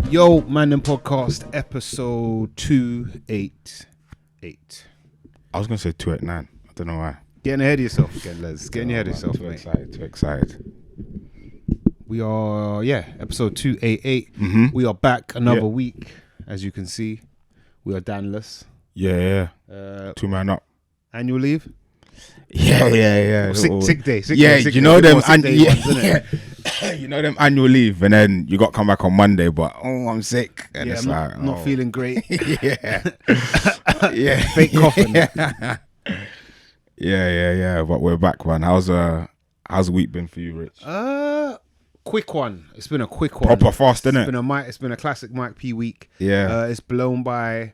Yo, Mandem podcast episode 288. I was gonna say 289. I don't know why. Getting ahead of yourself again, Les. Getting ahead of yourself, Too mate. Too excited. We are, episode 288. Mm-hmm. We are back another week, as you can see. We are Danless. Yeah. 2 man up. Annual leave? Yeah. Sick day. You know them annual leave, and then you got to come back on Monday, but I'm sick, and it's I'm not feeling great. yeah. Fake coughing. Yeah. But we're back, man. How's the week been for you, Rich? Quick one. It's been a quick one. Proper fast, innit? It's been a classic Mike P week. Yeah. It's blown by.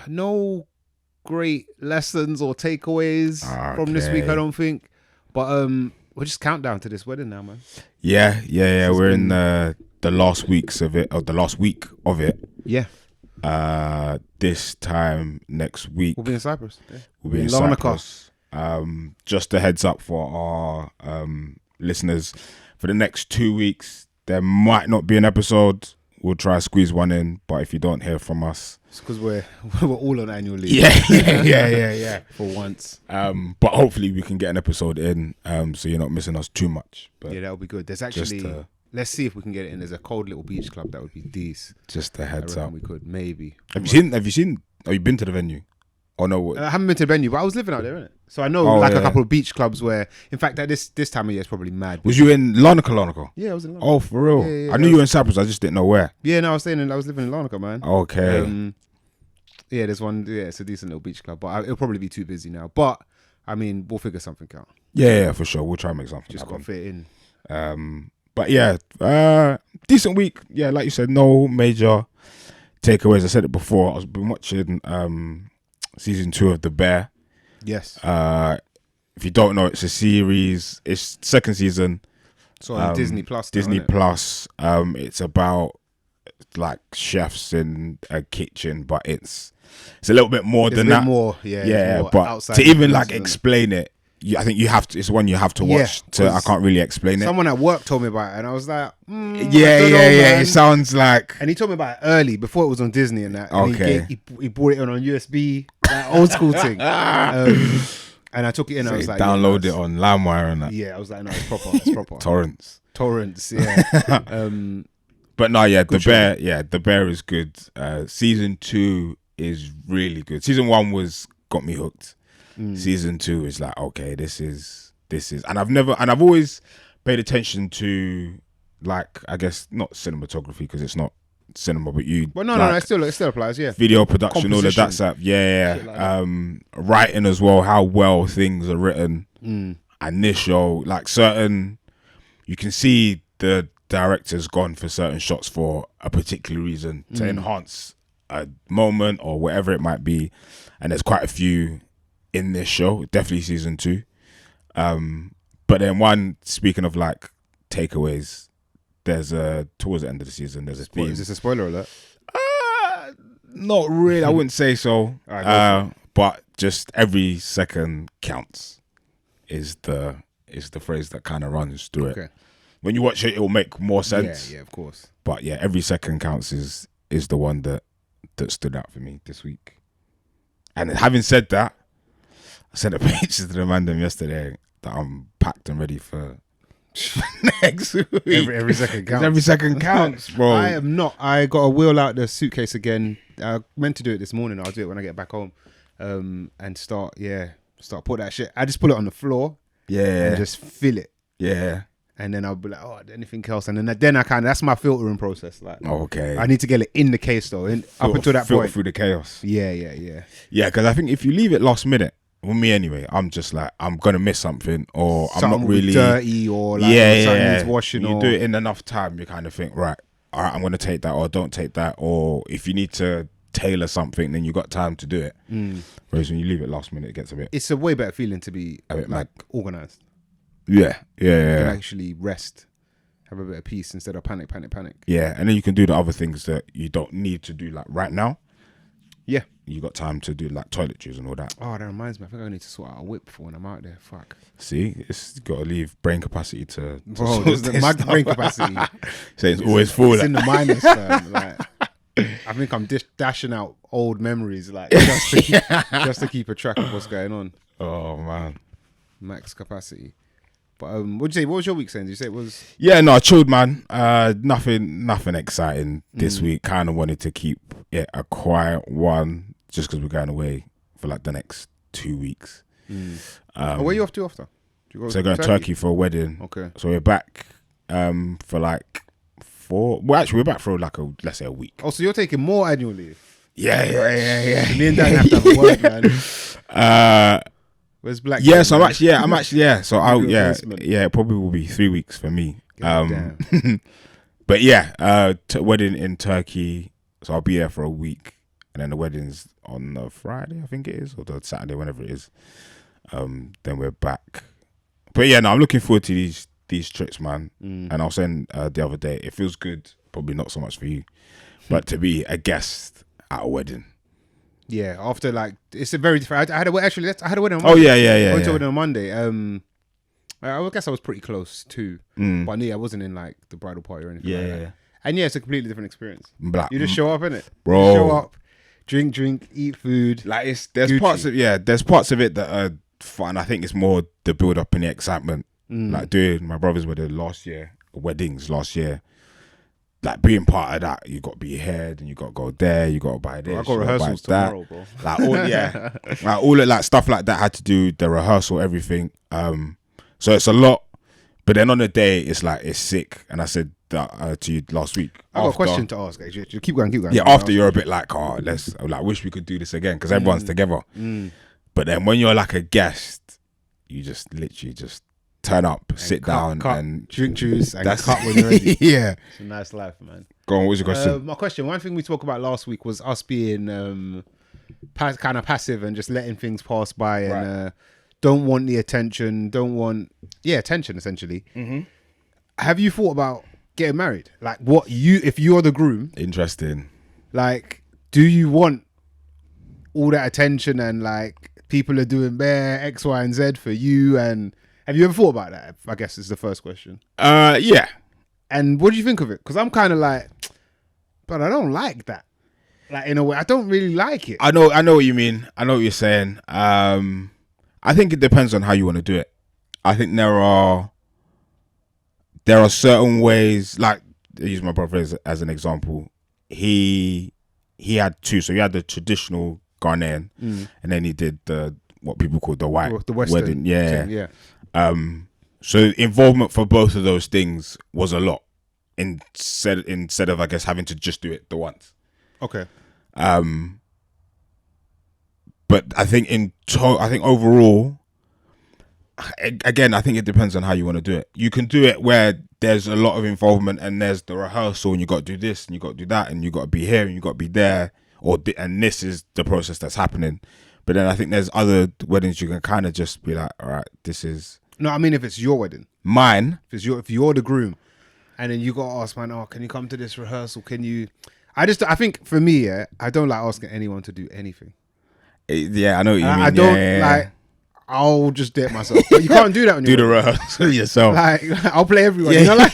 No great lessons or takeaways from this week, I don't think. But we're just countdown to this wedding now, man. Yeah. We're in the last weeks of it, or the last week of it. Yeah. This time next week We'll be in Cyprus. Yeah. We'll be in Cyprus. Just a heads up for our listeners, for the next 2 weeks there might not be an episode. We'll try to squeeze one in, but if you don't hear from us, it's because we're all on annual leave. Yeah. For once. But hopefully we can get an episode in, so you're not missing us too much. But yeah, that'll be good. There's actually let's see if we can get it in. There's a cold little beach club that would be decent. Just a heads up. We could maybe. Have you seen? Have you been to the venue? Oh no, I haven't been to the venue, but I was living out there, innit? So I know a couple of beach clubs where, in fact, at this time of year, it's probably mad. Was you in Larnaca? Yeah, I was in Larnaca. Oh, for real? Yeah, I knew you were in Cyprus. I just didn't know where. Yeah, no, I was living in Larnaca, man. Okay. Yeah, there's one. Yeah, it's a decent little beach club, but it'll probably be too busy now. But I mean, we'll figure something out. Yeah, for sure. We'll try and make something. Just got to fit in. But yeah, decent week. Yeah, like you said, no major takeaways. I said it before. I've been watching season 2 of The Bear. Yes. If you don't know, it's a series. It's second season. So on Disney Plus. Disney Plus. It's about like chefs in a kitchen, but it's a little bit more than that. More, but to even like explain it, I think you have to. It's one you have to watch. I can't really explain it. Someone at work told me about it, and I was like, yeah. It sounds like. And he told me about it early, before it was on Disney and that. And okay. He brought it on USB, that old school thing. And I took it in. So I was like, download it on LimeWire and that. Yeah, I was like, no, it's proper. It's proper. Torrents. Yeah. But no, yeah, The Bear is good. Season 2 is really good. Season 1 got me hooked. Season 2 is like, okay, this is, and I've always paid attention to, like, I guess not cinematography because it's not cinema, but you. But no, it still applies. Yeah, video production, all of that stuff. Yeah. Like writing as well, how well things are written. And this show, like you can see the director's gone for certain shots for a particular reason to enhance a moment or whatever it might be, and there's quite a few in this show, definitely season 2. But then speaking of like takeaways, there's towards the end of the season there's a theme. Is this a spoiler alert? Not really, I wouldn't say so. Right, but just every second counts is the phrase that kind of runs through it. When you watch it, it will make more sense. Yeah, of course. But yeah, every second counts is the one that stood out for me this week. And having said that, I sent a picture to the Mandem yesterday that I'm packed and ready for next week. Every second counts. Every second counts, bro. I am not. I got to wheel out the suitcase again. I meant to do it this morning. I'll do it when I get back home. And start put that shit. I just put it on the floor. Yeah. And just fill it. Yeah. And then I'll be like, anything else? And then I that's my filtering process. Like, okay. I need to get it in the case though. Up until that point. Through the chaos. Yeah. Yeah, because I think if you leave it last minute, with me anyway, I'm just like, I'm going to miss something, or something I'm not really dirty, or like something needs washing. You do it in enough time, you kind of think, right, all right, I'm going to take that, or don't take that. Or if you need to tailor something, then you got time to do it. Whereas when you leave it last minute, it gets a bit. It's a way better feeling to be a bit like organized. Yeah. You can actually rest, have a bit of peace instead of panic. Yeah, and then you can do the other things that you don't need to do like right now. Yeah. you got time to do like toiletries and all that. Oh, that reminds me. I think I need to sort out a whip for when I'm out there. Fuck. See, it's got to leave brain capacity to Bro, my brain capacity. So it's always full. It's in the minus, fam. Like, I think I'm dashing out old memories, like just to keep a track of what's going on. Oh man, max capacity. But what'd you say? What was your week saying? Did you say it was? Yeah, no, chilled, man. Nothing exciting this week. Kind of wanted to keep it a quiet one, just because we're going away for like the next 2 weeks. Where are you off to after? Do you go so going to Turkey for a wedding. Okay. So we're back for like 4. Well, actually, we're back for like let's say a week. Oh, so you're taking more annual leave? Yeah. Me and Dan have to have a word, man. Where's Black? Yeah, so I'm actually. So it probably will be 3 weeks for me. But yeah, wedding in Turkey. So I'll be here for a week, and then the wedding's on the Friday, I think it is, or the Saturday, whenever it is. Then we're back. But yeah, no, I'm looking forward to these trips, man. And I was saying the other day, it feels good. Probably not so much for you, but to be a guest at a wedding. Yeah, after like it's a very different. I had a wedding on Monday. Oh yeah. I went to a wedding on Monday. I guess I was pretty close too, but yeah, I wasn't in like the bridal party or anything. Yeah. And yeah, it's a completely different experience. You just show up, innit? Bro. You show up, drink, eat food. Like there's Gucci. Parts of it that are fun. I think it's more the build up and the excitement. Like doing my brother's weddings last year. Like being part of that, you got to be ahead and you got to go there, you got to buy this. I got rehearsals tomorrow, bro. Like all of like stuff like that had to do the rehearsal, everything. So it's a lot, but then on the day it's like it's sick. And I said that to you last week. I got a question to ask. Actually. Keep going. Yeah, after you're a bit like, wish we could do this again because everyone's together. But then when you're like a guest, you just literally just turn up, and sit down, and drink juice, and cut when you're ready. Yeah, it's a nice life, man. Go on. What was your question? My question. One thing we talked about last week was us being kind of passive and just letting things pass by, and don't want the attention. Don't want attention essentially. Have you thought about getting married? Like, if you're the groom? Interesting. Like, do you want all that attention and like people are doing bare X, Y, and Z for you? And have you ever thought about that? I guess is the first question. Yeah. And what do you think of it? Because I'm kind of like, but I don't like that. Like, in a way, I don't really like it. I know what you mean. I know what you're saying. I think it depends on how you want to do it. I think there are certain ways. Like, I use my brother as an example. He had 2. So he had the traditional Ghanaian, and then he did what people call the Western wedding. Yeah. So involvement for both of those things was a lot instead of I guess having to just do it the once. Okay. But I think overall, again, I think it depends on how you want to do it. You can do it where there's a lot of involvement and there's the rehearsal and you got to do this and you got to do that and you got to be here and you got to be there, and this is the process that's happening. But then I think there's other weddings you can kind of just be like, all right, this is. No, I mean if it's your wedding. Mine. If you're the groom, and then you got to ask, man, can you come to this rehearsal? Can you? I think for me, I don't like asking anyone to do anything. Yeah, I know what you mean. I don't like. I'll just do it myself. But you can't do that when you do the rehearsal yourself. Like I'll play everyone. You know, like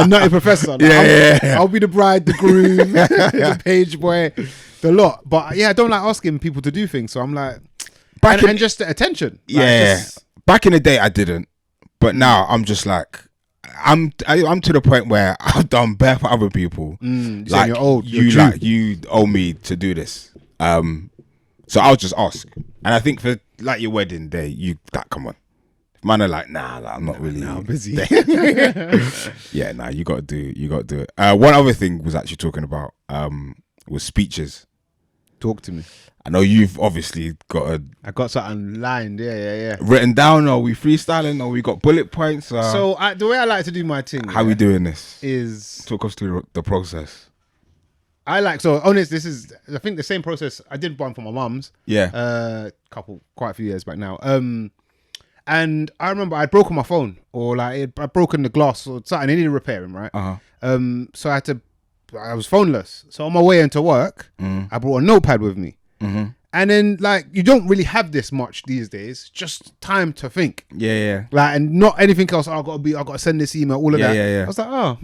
Nutty Professor. Like, I'll be the bride, the groom, the page boy, the lot. But yeah, I don't like asking people to do things. So I'm like, and just the attention. Like, back in the day, I didn't, but now I'm just like, I'm to the point where I've done bare for other people. Like you're old. You owe me to do this. So I'll just ask, and I think for like your wedding day, come on, man are like, nah, I'm not really. I'm busy. Yeah, nah, you got to do it. One other thing was actually talking about was speeches. Talk to me. I know you've obviously got I got something lined, yeah. Written down, or we freestyling, or we got bullet points. So the way I like to do my thing. How we doing this? Is talk us through the process. I think the same process. I did one for my mum's. Yeah. Quite a few years back now. And I remember I'd broken my phone, or like I'd broken the glass or something. They needed repairing, right? Uh-huh. So I had to I was phoneless. So on my way into work, I brought a notepad with me. And then, like, you don't really have this much these days. Just time to think. Yeah. Like, and not anything else. I got to send this email, all of that. Yeah. I was like,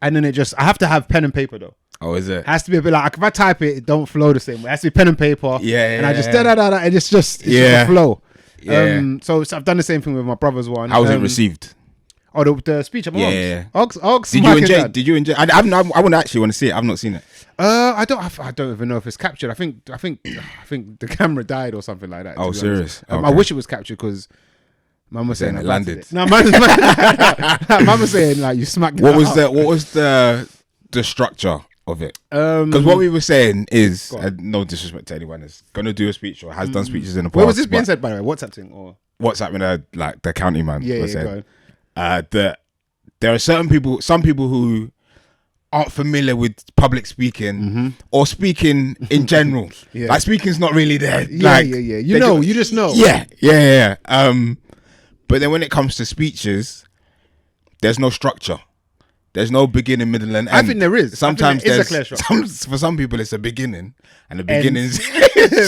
And then I have to have pen and paper though. Oh, is it? It has to be a bit like, if I type it don't flow the same way. It has to be pen and paper. Yeah. I just and it's just a flow. Yeah. So I've done the same thing with my brother's one. How was it received? Oh, the speech at my mum's. Yeah. Ox, Did you enjoy? I wouldn't actually want to see it. I've not seen it. I don't even know if it's captured. I think the camera died or something like that. Oh, serious? I wish it was captured because Mum was saying it landed. No, Mum was saying like you smacked it. What was the structure of it? Because what we were saying is, no disrespect to anyone, is gonna do a speech or has done speeches in the past. Where was this being said, by the way? WhatsApp thing or WhatsApp with like the county man? Yeah, was go saying, on. that there are some people who aren't familiar with public speaking or speaking in general. Like speaking's not really there. Yeah. You just know. Yeah. But then when it comes to speeches, there's no structure. There's no beginning, middle, and end. I think there is. Sometimes there's a clear structure. For some people, it's a beginning, and the beginning's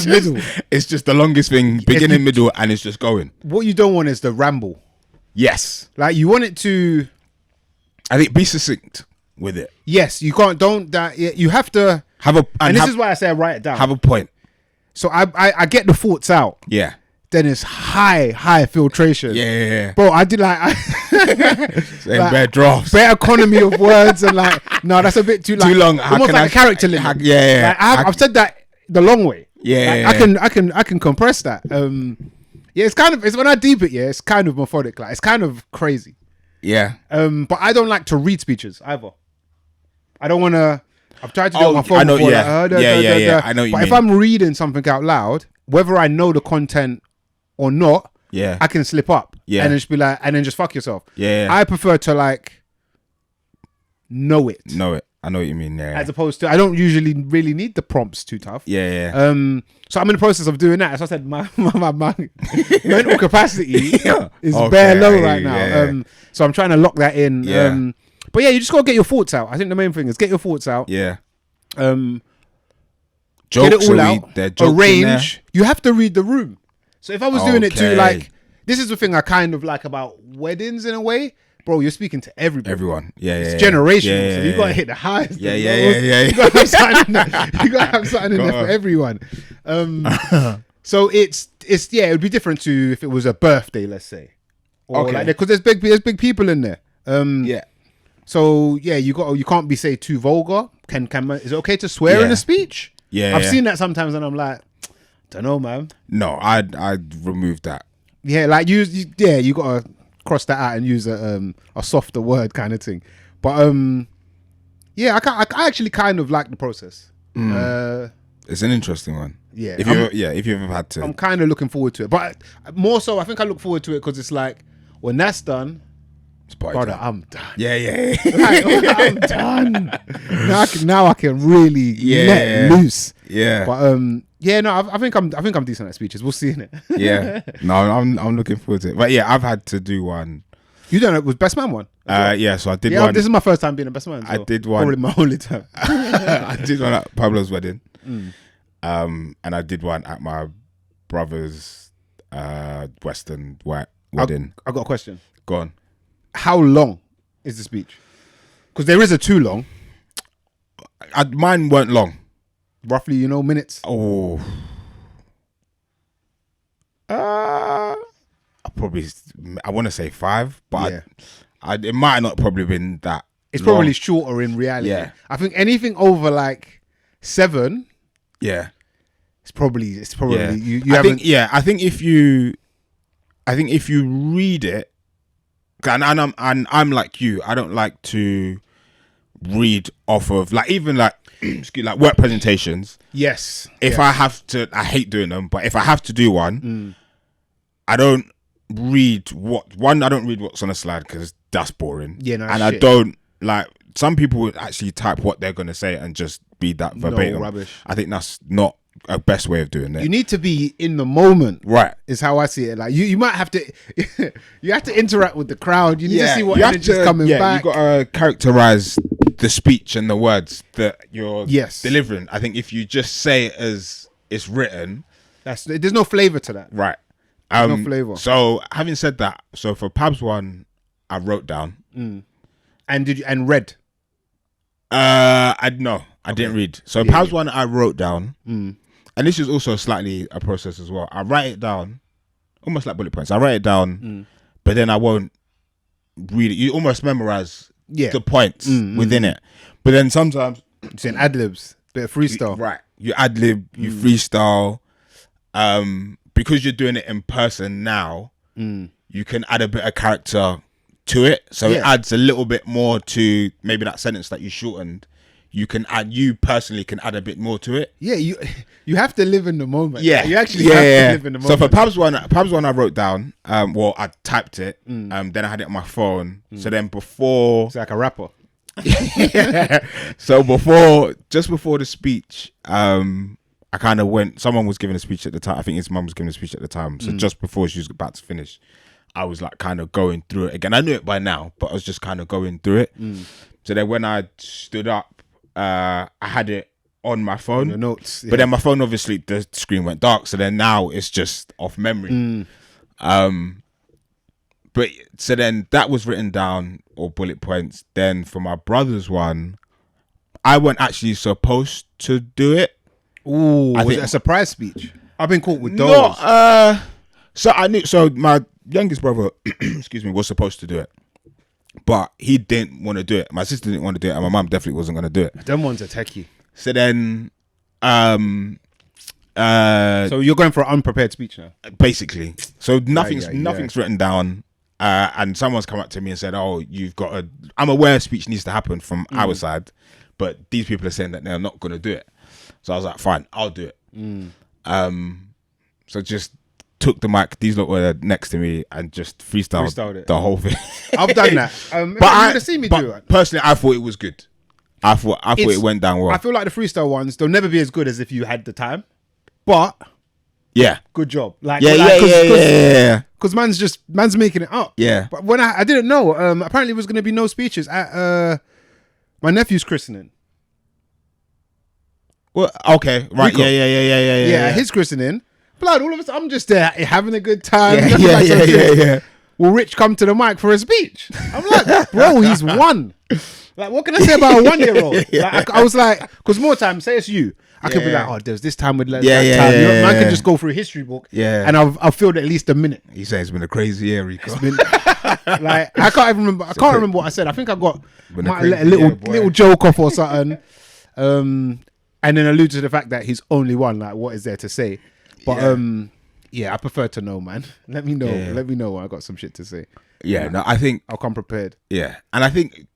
middle. It's just the longest thing. Beginning, middle, and it's just going. What you don't want is the ramble. Yes. Like you want it to. I think be succinct with it. Yes, you can't. You have to have a. And this is why I say I write it down. Have a point. So I get the thoughts out. Yeah. Then it's high filtration. Yeah. Bro, I did like bare drafts, bare economy of words, and like no, that's a bit too long. Almost like a character limit. Yeah. Like, I've said that the long way. Yeah. Like, I can compress that. It's when I deep it. Yeah, it's kind of methodic. Like it's kind of crazy. Yeah. But I don't like to read speeches either. I don't want to. I've tried to do it on my phone. I know. Before, Yeah. Like, I know. What you but mean. if I'm reading something out loud, whether I know the content or not, I can slip up. And then just be like, and then just fuck yourself. Yeah. I prefer to like know it. I know what you mean. Yeah. As opposed to, I don't usually really need the prompts too tough. Yeah. So I'm in the process of doing that. As I said, my mental capacity is Okay, bare low right now. yeah. So I'm trying to lock that in. Yeah. But yeah, you just gotta get your thoughts out. I think the main thing is get your thoughts out. Yeah. Get Jokes it all out. There jokes Arrange. You have to read the room. So if I was doing it to Okay. like, this is the thing I kind of like about weddings in a way. Bro, you're speaking to everybody. Everyone. Yeah. It's generational. Yeah, so you gotta hit the highest. Yeah. You gotta have something in there for everyone. So it's it would be different to if it was a birthday, let's say. Or like, because there's big people in there. Yeah. So yeah, you can't be say too vulgar. Is it okay to swear in a speech? Yeah. I've seen that sometimes, and I'm like, don't know, man. No, I'd remove that. Yeah, like you gotta cross that out and use a softer word kind of thing. But yeah, I actually kind of like the process. It's an interesting one. Yeah, if you've ever had to. I'm kind of looking forward to it, but more so, I think I look forward to it because it's like when that's done, brother, I'm done. Yeah. Like, I'm done. Now I can really let loose. Yeah. But I think I'm decent at speeches. We'll see innit? Yeah. No, I'm looking forward to it. But yeah, I've had to do one. You done it with best man one? Yeah, so I did one. This is my first time being a best man. So I did one. Probably my only time. I did one at Pablo's wedding. And I did one at my brother's Western wedding. I got a question. Go on. How long is the speech? Because there is a too long. Mine weren't long. Roughly, minutes. Oh. I want to say 5, but it might not probably been that. It's long. probably shorter in reality. Yeah. I think anything over like 7. Yeah. It's probably you I haven't. think if you read it, and I'm like you, I don't like to read off of like even like excuse, like work presentations. Yes. If I have to, I hate doing them, but if I have to do one, I don't read what's on a slide because that's boring. Yeah, no, and I don't like. Some people would actually type what they're gonna say and just be that verbatim. No rubbish. I think that's not a best way of doing it. You need to be in the moment, right? Is how I see it. Like you might have to, you have to interact with the crowd. You need to see what energy's coming back. You got to characterize the speech and the words that you're delivering. I think if you just say it as it's written, there's no flavor to that. Right. No flavor. So having said that, so for Pab's one, I wrote down. And read. I didn't read. So Pab's one I wrote down. And this is also slightly a process as well. I write it down, almost like bullet points. I write it down, but then I won't read it. You almost memorize the points within it. But then sometimes it's in ad-libs, bit of freestyle. Right. You ad-lib, you freestyle. Because you're doing it in person now, you can add a bit of character to it. So it adds a little bit more to maybe that sentence that you shortened. You personally can add a bit more to it. Yeah, you have to live in the moment. Yeah, you actually have to live in the moment. So for Pab's one I wrote down. I typed it. Then I had it on my phone. So then before, it's like a rapper. So just before the speech, I kind of went. Someone was giving a speech at the time. I think his mum was giving a speech at the time. So just before she was about to finish, I was like kind of going through it again. I knew it by now, but I was just kind of going through it. So then when I stood up, I had it on my phone, the notes, but then my phone, obviously the screen went dark, so then now it's just off memory. But so then that was written down, or bullet points. Then for my brother's one, I wasn't actually supposed to do it. Ooh, was it a surprise speech? I've been caught with those. So I knew. So my youngest brother, excuse me, was supposed to do it, but he didn't want to do it. My sister didn't want to do it, and my mum definitely wasn't going to do it. Them ones are techie. So then, so you're going for an unprepared speech now, basically. So nothing's written down, and someone's come up to me and said, "Oh, you've got a." I'm aware speech needs to happen from our side, but these people are saying that they're not going to do it. So I was like, "Fine, I'll do it." So just took the mic. These lot were next to me and just freestyled it. The whole thing. I've done that. But I would have seen me do it. Personally, I thought it was good. I thought it went down well. I feel like the freestyle ones, they'll never be as good as if you had the time. But good job. Because man's making it up. Yeah. But when I didn't know. Apparently, there was going to be no speeches at my nephew's christening. Well, okay, right, Rico. Yeah. His christening, blood. All of us, I'm just there having a good time. Yeah. Will Rich come to the mic for a speech? I'm like, bro, he's won. Like, what can I say about a 1-year-old? Like, I was like, because more time, say it's you, I could be like, oh, there's this time with that time. You know, man can just go through a history book, and I've filled at least a minute. You say it's been a crazy year, Rico. It's been, like, I can't even remember. I can't remember what I said. I think I might let a little joke off or something. And then allude to the fact that he's only one. Like, what is there to say? But I prefer to know, man. Let me know. Let me know when I got some shit to say. Yeah, no, I think I'll come prepared. Yeah, and I think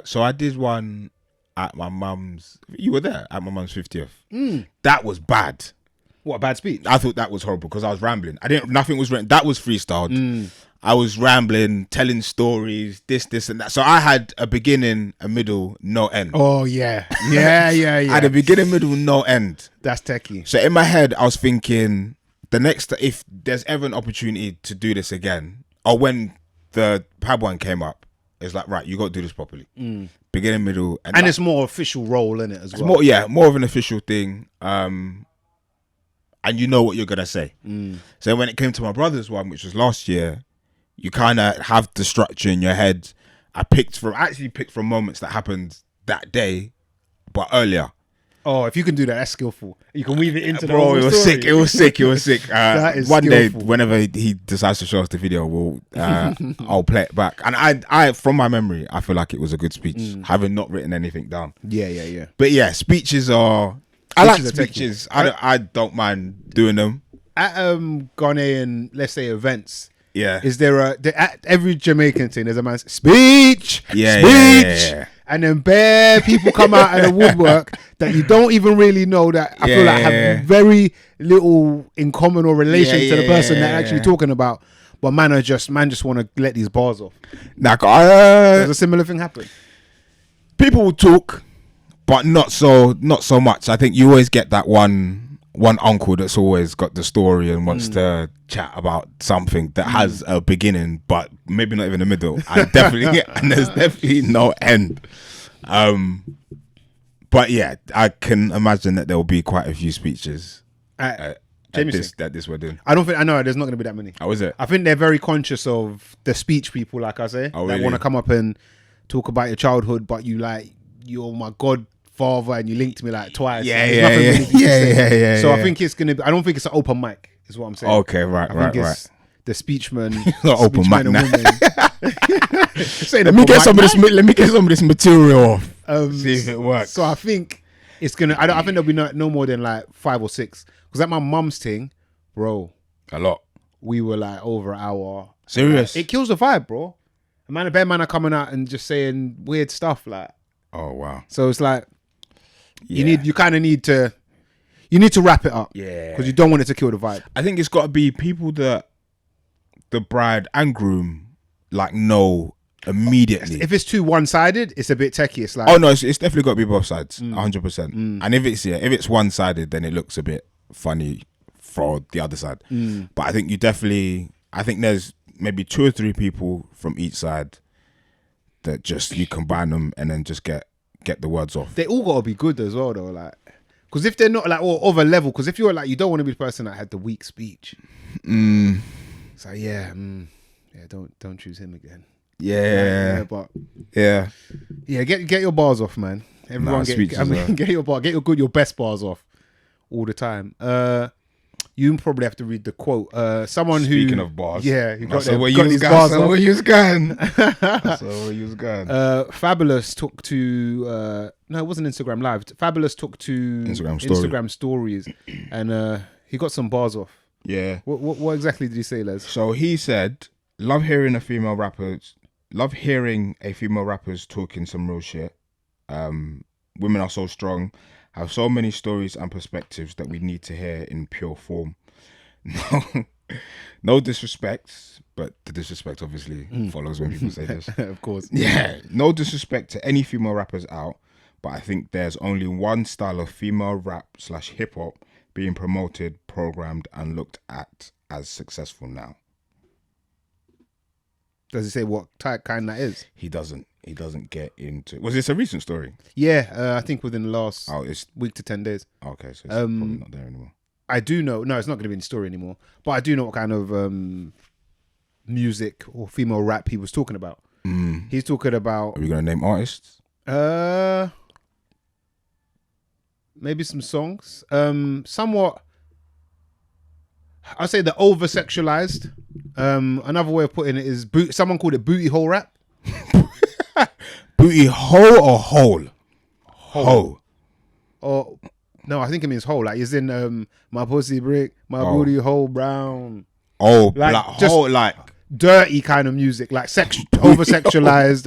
so. I did one at my mum's. You were there at my mum's 50th. That was bad. What, a bad speech? I thought that was horrible because I was rambling. Nothing was written. That was freestyled. I was rambling, telling stories, this and that. So I had a beginning, a middle, no end. Oh yeah. I had a beginning, middle, no end. That's techie. So in my head, I was thinking, if there's ever an opportunity to do this again, or when the Pab one came up, it's like, right, you got to do this properly. Beginning, middle, and it's more official role in it as well. More of an official thing. And you know what you're gonna say. So when it came to my brother's one, which was last year, you kind of have the structure in your head. I actually picked from moments that happened that day, but earlier. Oh, if you can do that, that's skillful. You can weave it into the whole story. It was sick. That is one skillful. Day, whenever he decides to show us the video, I'll play it back. And I, from my memory, I feel like it was a good speech, having not written anything down. Yeah. But yeah, speeches are. I like speeches. I don't mind doing them at Ghanaian, let's say, events. Yeah. Is there at every Jamaican thing? There's a man's speech, Yeah. And then bare people come out of the woodwork that you don't even really know that I feel like have very little in common or relation to the person they're actually talking about. But man just want to let these bars off. Does a similar thing happen? People will talk, but not so much. I think you always get that one one uncle that's always got the story and wants to chat about something that has a beginning, but maybe not even a middle. And there's definitely no end. But yeah, I can imagine that there will be quite a few speeches at this wedding. I know there's not going to be that many. How is it? I think they're very conscious of the speech people, like I say, Oh, that really? want to come up and talk about your childhood, but you're my godfather and you linked me like twice. Yeah. So I think it's going to be, I don't think it's an open mic, is what I'm saying. Okay, right. The speechman, Not open mic now. Let me get some of this material off. See if it works. So I think it's gonna. I think there'll be no more than like 5 or 6. Because at my mum's thing, bro, A lot. we were like over an hour. Serious? It kills the vibe, bro. A bear man are coming out and just saying weird stuff like. Oh wow. So it's like Yeah. you kind of need to wrap it up. Yeah. Because you don't want it to kill the vibe. I think it's got to be people that the bride and groom like know immediately. If it's too one-sided, it's a bit techie. It's like, Oh no, it's definitely got to be both sides, 100%. And if it's one-sided, then it looks a bit funny for the other side. But I think there's maybe 2 or 3 people from each side that just you combine them and then just get the words off. they all got to be good as well, though. Like, because if they're not like or of a level, because if you're like, you don't want to be the person that had the weak speech. So don't choose him again. Yeah, but yeah. get your bars off, man. Everyone speeches get your best bars off all the time. You probably have to read the quote. Someone Speaking of bars, who got these bars off. where you going. Fabolous took to no, it wasn't Instagram Live. Fabolous took to Instagram stories, and he got some bars off. Yeah. What exactly did he say, Les? So he said, love hearing a female rapper's talking some real shit. Women are so strong, have so many stories and perspectives that we need to hear in pure form. No disrespect, but the disrespect obviously follows when people say this. Of course. Yeah, no disrespect to any female rappers out, but I think there's only one style of female rap / hip hop being promoted, programmed, and looked at as successful now. Does he say what type kind that is? He doesn't get into. Was this a recent story? Yeah, I think within the last It's week to 10 days. okay. So it's probably not there anymore. I do know. No, it's not going to be in the story anymore. But I do know what kind of music or female rap he was talking about. He's talking about. Are we gonna name artists? Maybe some songs. Somewhat. I'd say the over sexualized. Another way of putting it is someone called it booty hole rap. Booty hole or hole? Hole. Or no, I think it means hole. Like is in my pussy brick, my booty hole brown. Oh, like just hole, like dirty kind of music, like over sexualized.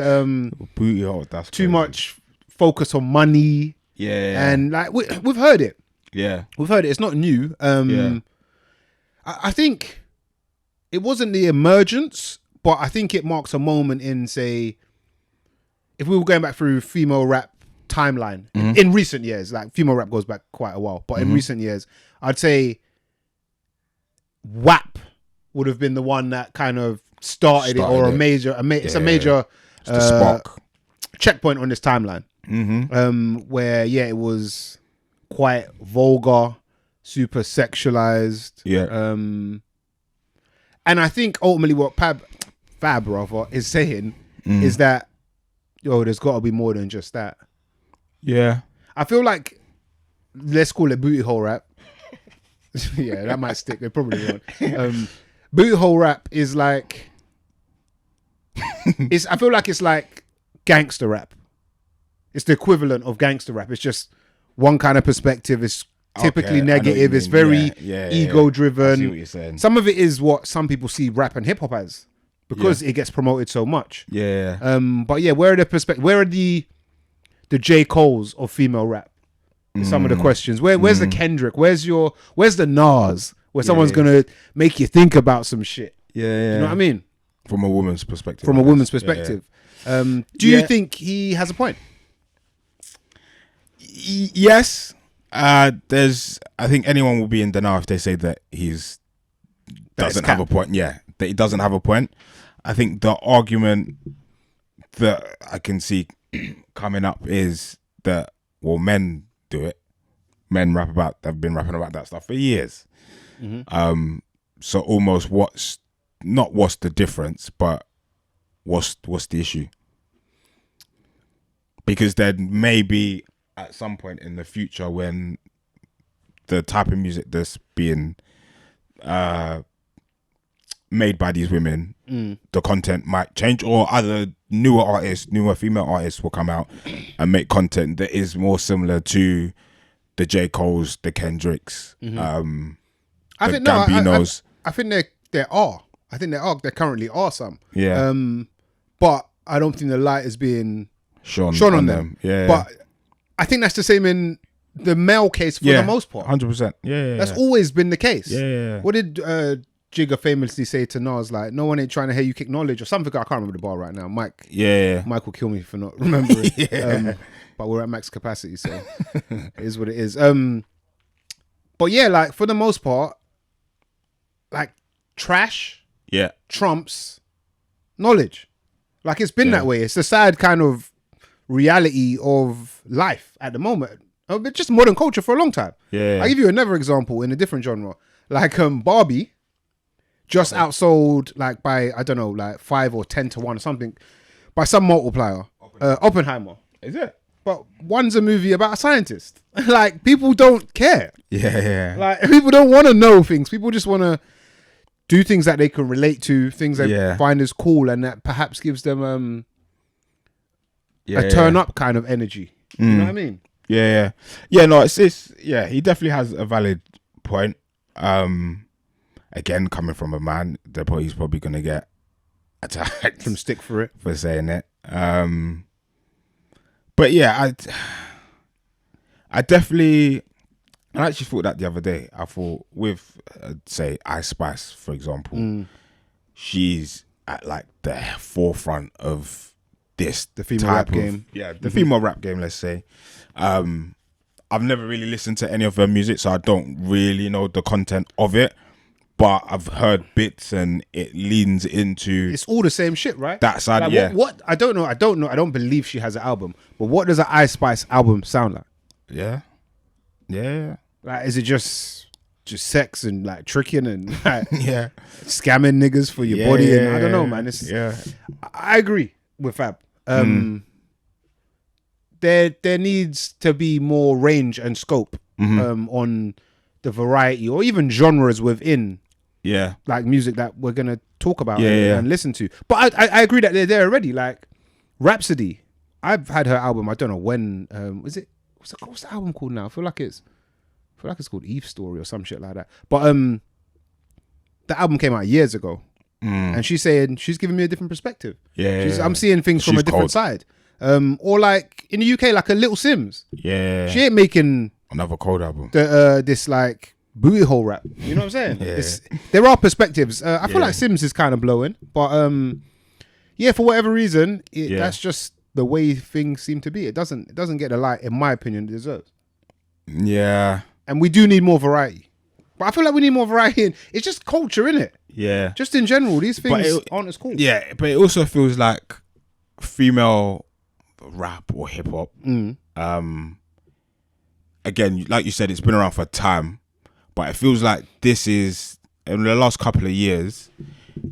Booty hole. That's too crazy. much focus on money. Yeah. And like we've heard it. Yeah. We've heard it. It's not new. I think it wasn't the emergence, but I think it marks a moment in, say, if we were going back through female rap timeline in recent years, like female rap goes back quite a while, but in recent years, I'd say WAP would have been the one that kind of started it, or it's a major spark checkpoint on this timeline. Where it was quite vulgar, super sexualized. And I think ultimately what Fab rather is saying is that there's got to be more than just that. Yeah, I feel like let's call it booty hole rap. Yeah, that might stick. They probably won't. Booty hole rap is like I feel like it's like gangster rap. It's the equivalent of gangster rap. It's just one kind of perspective. It's typically negative. It's very ego driven. I see what you're saying. Some of it is what some people see rap and hip hop as, because it gets promoted so much. But yeah, where are the J. Coles of female rap? Some of the questions. Where's the Kendrick? Where's the Nas? Where someone's gonna make you think about some shit. You know what I mean? From a woman's perspective. Do you think he has a point? Yes, I think anyone will be in denial if they say that doesn't have a point. Yeah, that he doesn't have a point. I think the argument that I can see coming up is that, well, men do it. Men they've been rapping about that stuff for years. Mm-hmm. So almost what's the difference, but what's the issue? Because then maybe at some point in the future when the type of music that's being made by these women, the content might change, or other newer female artists will come out and make content that is more similar to the J. Cole's, the Kendricks, the Gambinos. I think there are. I think there currently are some. Yeah. But I don't think the light is being shone on them. Yeah. But I think that's the same in the male case for the most part. 100%. Yeah. That's always been the case. Yeah. What did Jigga famously say to Nas? Like, no one ain't trying to hear you kick knowledge or something. I can't remember the bar right now. Mike. Yeah. Mike will kill me for not remembering. But we're at max capacity, so it is what it is. But yeah, like for the most part, like trash trumps knowledge. Like it's been that way. It's a sad kind of reality of life at the moment. It's just modern culture for a long time. Yeah. I'll give you another example in a different genre. Like Barbie just outsold like by, I don't know, like 5 or 10 to 1 or something by some multiplier. Oppenheimer. Is it? But one's a movie about a scientist. Like people don't care. Yeah. Like people don't want to know things. People just want to do things that they can relate to, things they find as cool, and that perhaps gives them a turn up kind of energy. You know what I mean? Yeah. No, it's he definitely has a valid point. Again, coming from a man, he's probably gonna get attacked. Some stick for it for saying it. But yeah, I actually thought that the other day. I thought with say Ice Spice, for example, she's at like the forefront of the female rap game. Yeah, the female rap game, let's say. I've never really listened to any of her music, so I don't really know the content of it. But I've heard bits, and it leans into. It's all the same shit, right? That side, like, What? I don't know. I don't believe she has an album. But what does an Ice Spice album sound like? Yeah. Like, is it just sex and like tricking and like scamming niggas for your body? And I don't know, man. I agree with Fab. There needs to be more range and scope on the variety or even genres within like music that we're gonna talk about and listen to. But I agree that they're there already. Like Rhapsody, I've had her album. I don't know when. What's the album called now? I feel like it's called Eve Story or some shit like that. But the album came out years ago, and she's saying she's giving me a different perspective. I'm seeing things from a different side. Or like in the UK, like a Little Sims. Yeah, she ain't making another cold album. This like booty hole rap. You know what I'm saying? There are perspectives. I feel like Sims is kind of blowing, but for whatever reason, that's just the way things seem to be. It doesn't get the light, in my opinion, it deserves. Yeah, and we do need more variety. But I feel like we need more variety. It's just culture, innit? Yeah. Just in general, these things aren't as cool. Yeah, but it also feels like female rap or hip hop. Again, like you said, it's been around for time, but it feels like this is in the last couple of years,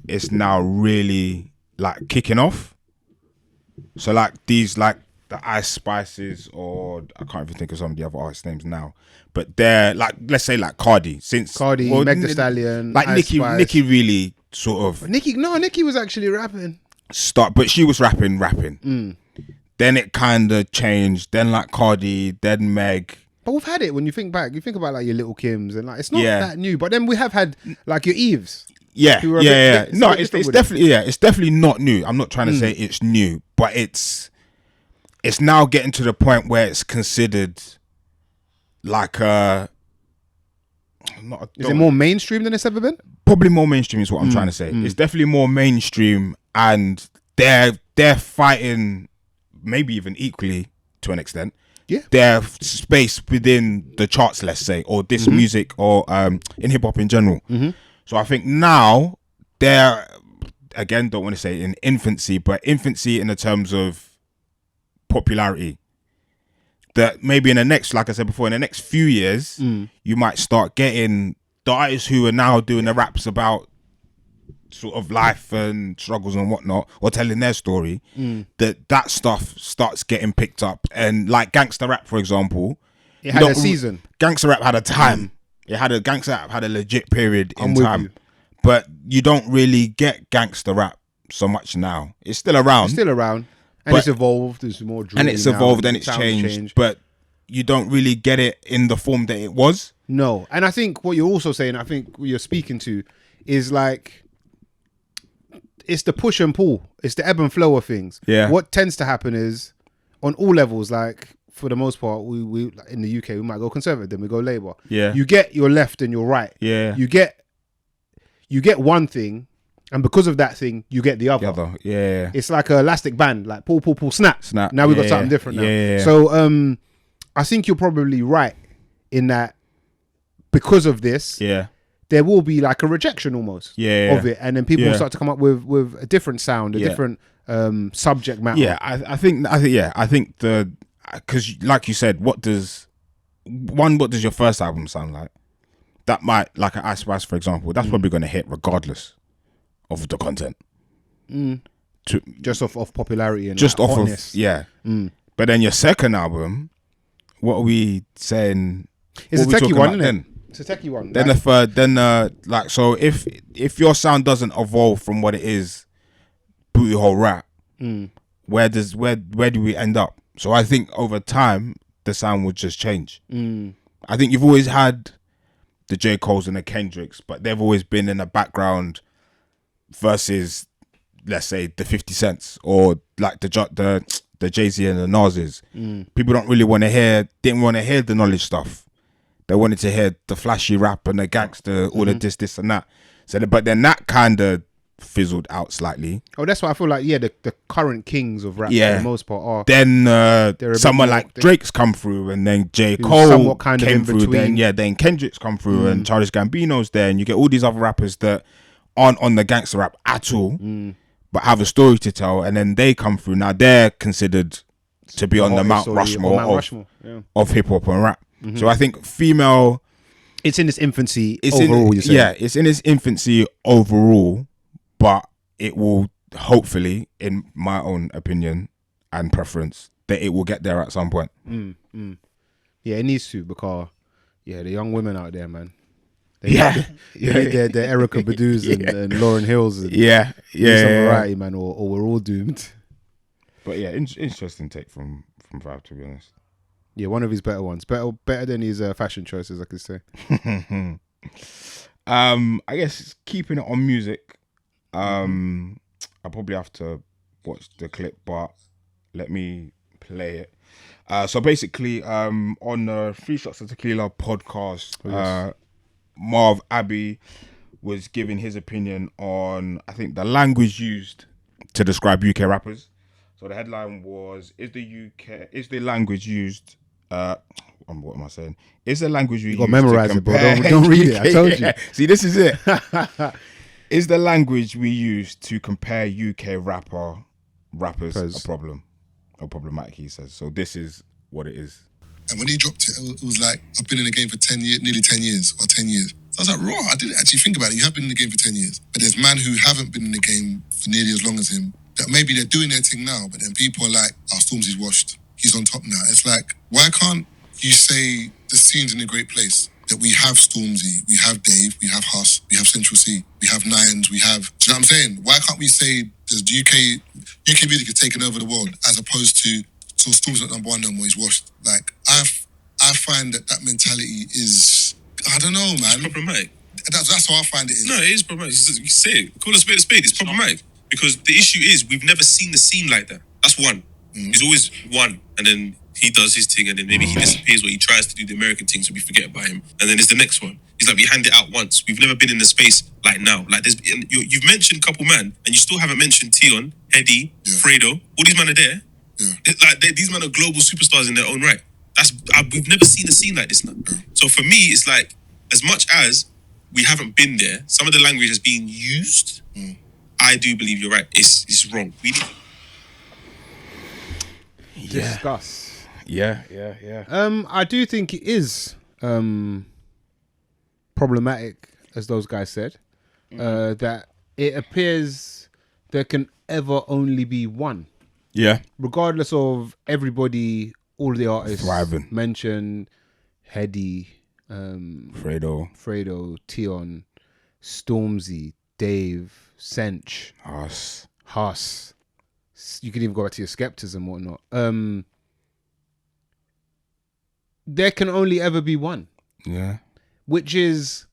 it's now really like kicking off. So like these, like the Ice Spices, or I can't even think of some of the other artists' names now, but they're like, let's say like Meg Thee Stallion, like Nicki really sort of. Nicki was actually rapping. But she was rapping. Then it kind of changed. Then like Cardi, then Meg. But we've had it when you think back. You think about like your Little Kims and like it's not that new. But then we have had like your Eves. Yeah. No, it's definitely not new. I'm not trying to say it's new, but it's now getting to the point where it's considered like is it more mainstream than it's ever been? Probably more mainstream is what I'm trying to say. It's definitely more mainstream, and they're fighting maybe even equally to an extent their space within the charts, let's say, or this music, or in hip hop in general. So I think now they're, again, don't want to say in infancy, but infancy in the terms of popularity. That maybe in the next, like I said before, in the next few years, you might start getting the artists who are now doing the raps about sort of life and struggles and whatnot, or telling their story, that stuff starts getting picked up. And like gangster rap, for example, it had a season. Gangster rap had a time. Gangster rap had a legit period in time. But you don't really get gangster rap so much now. It's still around. And it's evolved. There's more drill. And it's evolved and it's changed. But you don't really get it in the form that it was. No. And I think what you're also saying, I think what you're speaking to is like, it's the push and pull. It's the ebb and flow of things. Yeah. What tends to happen is on all levels, like for the most part, we in the UK, we might go conservative, then we go Labour. Yeah. You get your left and your right. Yeah. You get one thing, and because of that thing, you get the other. Yeah. It's like an elastic band, like pull, snap. Now we've got something different now. Yeah. So I think you're probably right in that because of this. Yeah. There will be like a rejection almost of it, and then people will start to come up with a different sound, a different subject matter. Yeah, I think the, because like you said, what does your first album sound like? That might, like an Ice Spice, for example, that's probably going to hit regardless of the content. Just off popularity and just like off hotness. of But then your second album, what are we saying? It's a techie one, isn't it? It's a techie one. Then so if your sound doesn't evolve from what it is, booty hole rap, where do we end up? So I think over time the sound would just change. I think you've always had the J. Coles and the Kendricks, but they've always been in the background versus, let's say, the 50 Cents or like the Jay-Z and the Nas's. People didn't want to hear the knowledge stuff. They wanted to hear the flashy rap and the gangster, all the this and that. So, but then that kind of fizzled out slightly. Oh, that's why I feel like, the current kings of rap for the most part are. Then someone like Drake's come through, and then J. Cole came through. Then Kendrick's come through, and Childish Gambino's there, and you get all these other rappers that aren't on the gangster rap at all, but have a story to tell, and then they come through. Now they're considered to be on the Mount Rushmore of hip hop and rap. So I think female, it's in its infancy overall. You're saying? Yeah, it's in its infancy overall, but it will hopefully, in my own opinion and preference, that it will get there at some point. Yeah, it needs to, because the young women out there, man. They're Erica Badu's and Lauryn Hills. And some variety, man, or we're all doomed. But yeah, interesting take from Fab, to be honest. Yeah, one of his better ones. Better than his fashion choices, I could say. I guess keeping it on music, I probably have to watch the clip, but let me play it. So basically, on the Three Shots of Tequila podcast, Marv Abbey was giving his opinion on, I think, the language used to describe UK rappers. So the headline was, is the language used, what am I saying? Is the language you use to memorize it, bro. Don't read it. I told you. See, this is it. Is the language we use to compare UK rappers a problem? Or problematic, he says. So this is what it is. And when he dropped it, it was like, I've been in the game for 10 years, nearly 10 years, or 10 years. So I was like, raw, I didn't actually think about it. You have been in the game for 10 years. But there's men who haven't been in the game for nearly as long as him, that maybe they're doing their thing now, but then people are like, Stormzy's washed. He's on top now. It's like, why can't you say the scene's in a great place? That we have Stormzy, we have Dave, we have Huss, we have Central C, we have Nines, we have... Do you know what I'm saying? Why can't we say the UK music has taken over the world, as opposed to, so Stormzy's not number one no more, he's washed. Like, I find that mentality is, I don't know, man. It's problematic. That's how I find it is. No, it is problematic. You say it. Call a spade a spade. It's problematic. Because the issue is, we've never seen the scene like that. That's one. He's always one, and then he does his thing, and then maybe he disappears, or he tries to do the American thing, so we forget about him. And then there's the next one. He's like, we hand it out once. We've never been in the space like now. Like, you've mentioned couple man, and you still haven't mentioned Tion, Eddie, Fredo. All these men are there. Yeah. These men are global superstars in their own right. We've never seen a scene like this now. So for me, it's like, as much as we haven't been there, some of the language that's being used, I do believe you're right. It's wrong. We need discuss. Yeah. I do think it is problematic, as those guys said, that it appears there can ever only be one. Yeah. Regardless of everybody, all the artists thriving mentioned, Hedy, Fredo, Tion, Stormzy, Dave, Sench, Huss. You can even go back to your Skepticism and whatnot. There can only ever be one. Yeah. Which is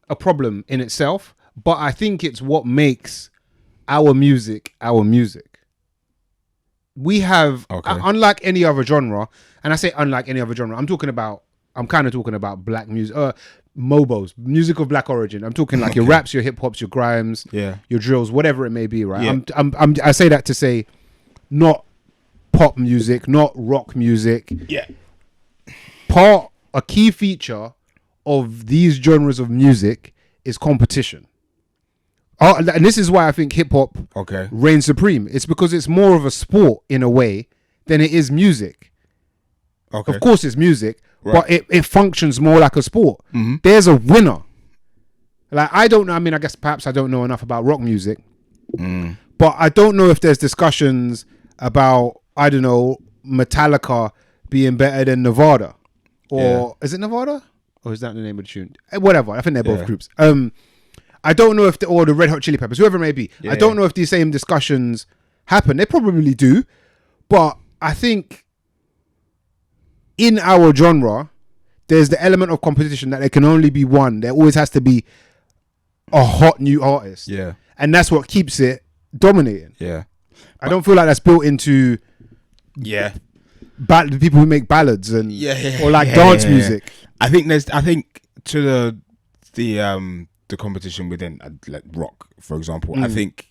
a problem in itself, but I think it's what makes our music our music. We have, unlike any other genre, and I say unlike any other genre, I'm kind of talking about black music, mobos, music of black origin. I'm talking like your raps, your hip hops, your grimes, your drills, whatever it may be, right? Yeah. I say that to say not pop music, not rock music. Yeah. A key feature of these genres of music is competition. And this is why I think hip hop reigns supreme. It's because it's more of a sport in a way than it is music. Okay. Of course it's music, but it functions more like a sport. Mm-hmm. There's a winner. Like, I don't know. I mean, I guess perhaps I don't know enough about rock music, but I don't know if there's discussions about, I don't know, Metallica being better than Nevada. Or is it Nevada? Or is that the name of the tune? Whatever. I think they're both groups. I don't know if or the Red Hot Chili Peppers, whoever it may be. I don't know if these same discussions happen. They probably do. But I think in our genre, there's the element of competition that there can only be one. There always has to be a hot new artist. Yeah. And that's what keeps it dominating. Yeah. I don't feel like that's built into the people who make ballads and or like dance music. I think to the competition within like rock, for example, I think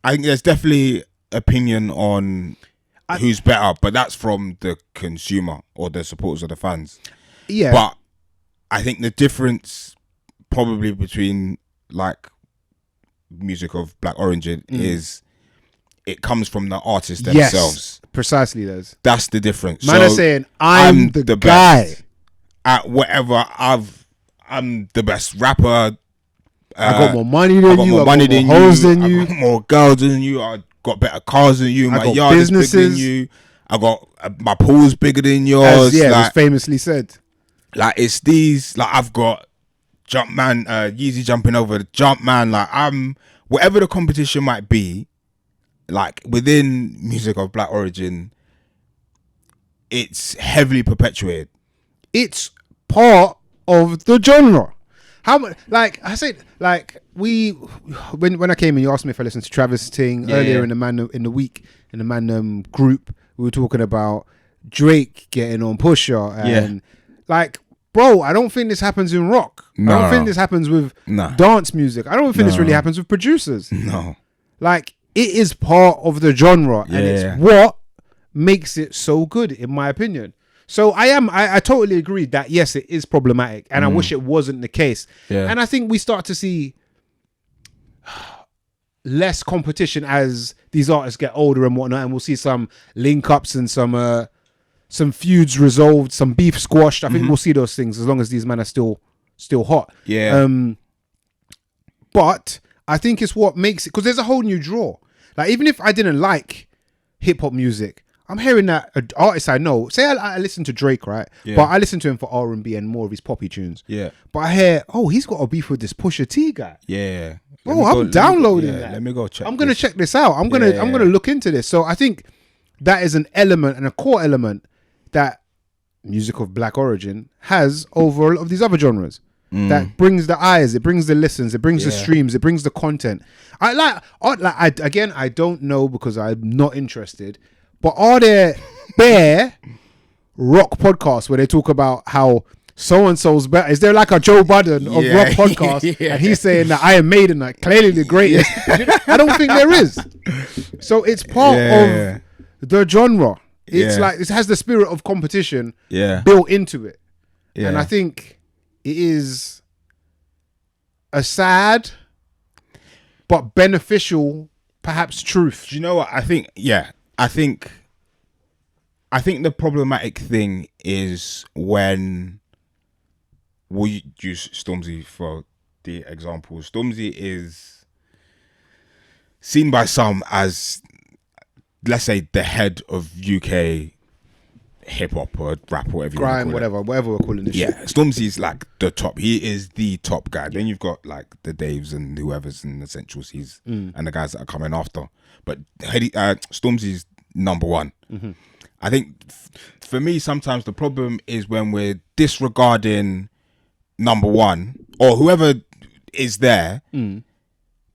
there's definitely opinion on who's better, but that's from the consumer or the supporters of the fans. Yeah. But I think the difference probably between like music of black origin is it comes from the artists themselves. Yes, precisely. That's the difference. Man are saying I'm the guy at whatever. I'm the best rapper. I got more money than you. I got more hoes than you. I got more girls than you. I got better cars than you. My yard businesses. Is bigger than you. I got my pool's bigger than yours. As, like, it was famously said. Like, it's these. Like, I've got Jumpman, Yeezy jumping over the Jumpman. Like, whatever the competition might be. Like, within music of black origin, it's heavily perpetuated. It's part of the genre. How much? Like I said, like when I came in, you asked me if I listened to Travis Ting earlier in the Mandem group. We were talking about Drake getting on Pusha and like, bro, I don't think this happens in rock. I don't think this happens with dance music. I don't think this really happens with producers. No, like it is part of the genre and it's what makes it so good, in my opinion. So I totally agree that yes, it is problematic, and I wish it wasn't the case. Yeah. And I think we start to see less competition as these artists get older and whatnot, and we'll see some link ups and some feuds resolved, some beef squashed. I think we'll see those things as long as these men are still hot. Yeah. But I think it's what makes it, because there's a whole new draw. Like, even if I didn't like hip hop music, I'm hearing that artists I know, say I listen to Drake, right? Yeah. But I listen to him for R&B and more of his poppy tunes. Yeah. But I hear, he's got a beef with this Pusha T guy. Yeah. Bro, I'm downloading that. Let me go check. I'm gonna check this out. I'm gonna look into this. So I think that is an element and a core element that music of black origin has over all of these other genres. That brings the eyes, it brings the listens, it brings the streams, it brings the content. I don't know because I'm not interested. But are there bare rock podcasts where they talk about how so-and-so's better? Is there like a Joe Budden of rock podcast and he's saying that Iron Maiden are clearly the greatest? I don't think there is. So it's part of the genre. It's like it has the spirit of competition Yeah. built into it. Yeah. And I think it is a sad but beneficial, perhaps, truth. Do you know what I think? Yeah, I think the problematic thing is when we use Stormzy for the example. Stormzy is seen by some as, let's say, the head of UK hip hop or rap, or whatever you Grime, want to call whatever we're calling this shit. Yeah, Stormzy's like the top. He is the top guy. Then you've got like the Daves and whoever's in the Central Seas and the guys that are coming after. But Stormzy's number one. Mm-hmm. I think for me, sometimes the problem is when we're disregarding number one or whoever is there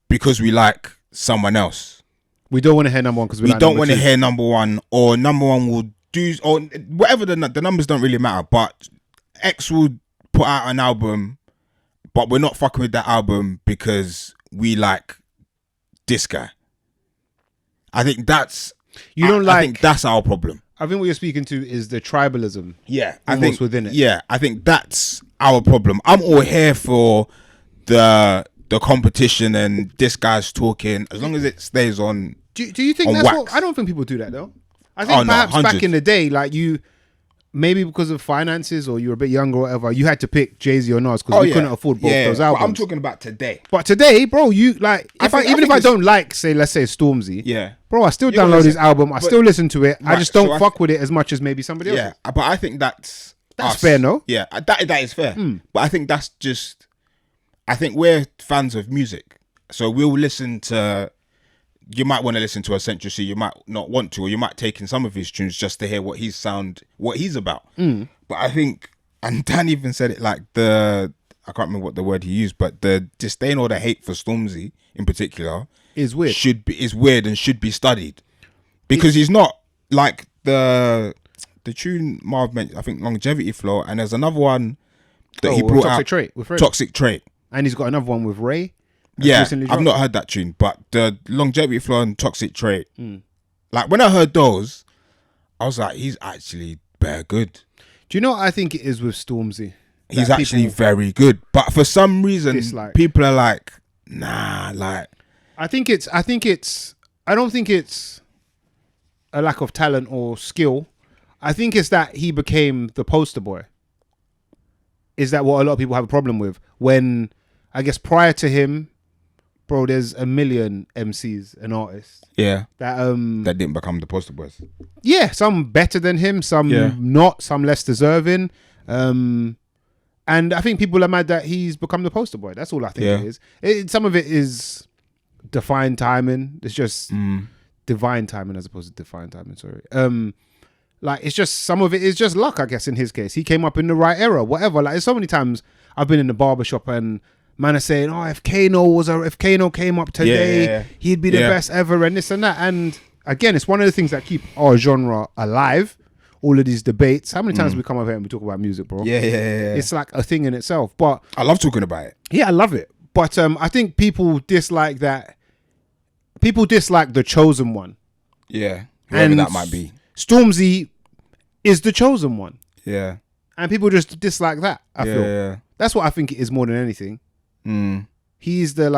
because we like someone else. We don't want to hear number one because we don't want to hear number one, or number one will do, or whatever. The numbers don't really matter, but X will put out an album, but we're not fucking with that album because we like this guy. I think that's I think that's our problem. I think what you're speaking to is the tribalism. Yeah, I think within it. Yeah, I think that's our problem. I'm all here for the competition and this guy's talking as long as it stays on. Do you think that's wax. what? I don't think people do that though. I think perhaps back in the day, like you, maybe because of finances or you were a bit younger or whatever, you had to pick Jay-Z or Nas because we couldn't afford both those albums. But I'm talking about today. But today, bro, you like if I don't like, say, let's say Stormzy, yeah, bro, I still download his album. I still listen to it. Right, I just don't fuck with it as much as maybe somebody else. Yeah, but I think that's fair, no? Yeah, that is fair. But I think that's just. I think we're fans of music, so we'll listen to. You might want to listen to a Central C, you might not want to, or you might take in some of his tunes just to hear what he's about. But I think, and Dan even said it like I can't remember what the word he used, but the disdain or the hate for Stormzy in particular is weird. Is weird and should be studied, because he's not like the tune Marv mentioned. I think Longevity Flow, and there's another one that he brought out. Toxic Trait, and he's got another one with Ray. Yeah, I've not heard that tune, but the Longevity Flow and Toxic Trait, like when I heard those, I was like, he's actually very good. Do you know what I think it is with Stormzy? He's actually very good, but for some reason, people are like, nah, like. I don't think it's a lack of talent or skill. I think it's that he became the poster boy. Is that what a lot of people have a problem with? When, I guess prior to him, bro, there's a million MCs and artists. Yeah. That didn't become the poster boys. Yeah, some better than him, some not, some less deserving. And I think people are mad that he's become the poster boy. That's all I think it is. Some of it is defined timing. It's just divine timing as opposed to defined timing, sorry. Like, it's just, some of it is just luck, I guess, in his case. He came up in the right era, whatever. Like, so many times I've been in the barbershop and man are saying, oh, if Kano came up today, he'd be the best ever, and this and that. And again, it's one of the things that keep our genre alive. All of these debates. How many times we come over here and we talk about music, bro? Yeah. It's like a thing in itself. But I love talking about it. Yeah, I love it. But I think people dislike that. People dislike the chosen one. Yeah, whoever that might be. Stormzy is the chosen one. Yeah. And people just dislike that, I feel. Yeah. That's what I think it is more than anything. He's the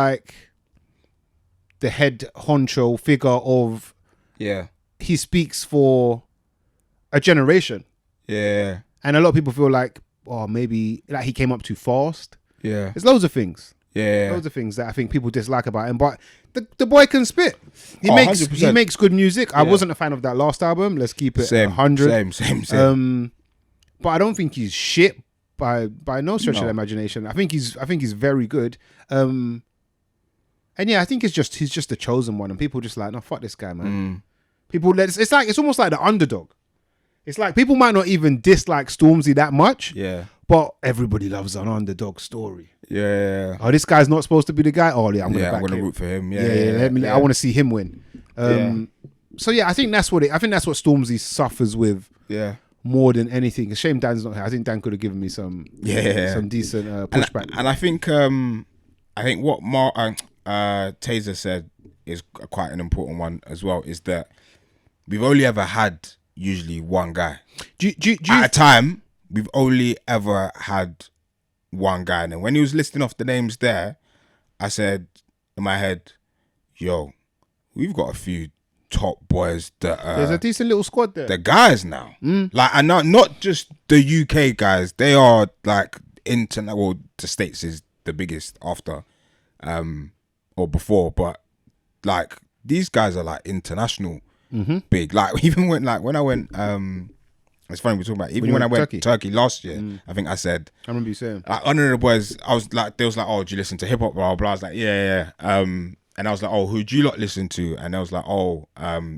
head honcho figure of. Yeah. He speaks for a generation. Yeah. And a lot of people feel like, oh, maybe like he came up too fast. Yeah. There's loads of things. Yeah. Loads of things that I think people dislike about him. But the boy can spit. He makes good music. Yeah. I wasn't a fan of that last album. Let's keep it 100. Same. But I don't think he's shit by no stretch of the imagination. I think he's very good. And yeah, I think he's just the chosen one, and people just like, no, fuck this guy, man. It's almost like the underdog. It's like people might not even dislike Stormzy that much. Yeah. But everybody loves an underdog story. Yeah. Oh, this guy's not supposed to be the guy. Oh yeah, I'm gonna root for him. I want to see him win. So yeah, I think that's what Stormzy suffers with. Yeah. More than anything. It's a shame Dan's not here. I think Dan could have given me some decent pushback. And I think what Taser said is quite an important one as well. Is that we've only ever had usually one guy. Do you At a time, we've only ever had one guy. And when he was listing off the names there, I said in my head, yo, we've got a few top boys that there's a decent little squad there. the guys now. Like, and not just the UK guys, they are like well, the States is the biggest after or before, but like these guys are like international big. Like even when I went it's funny we're talking about even when I went Turkey last year, I think I said, I remember you saying, like, one of the boys, I was like, they was like, oh, do you listen to hip hop, blah blah? I was like, yeah. And I was like, oh, who do you lot listen to? And I was like, oh,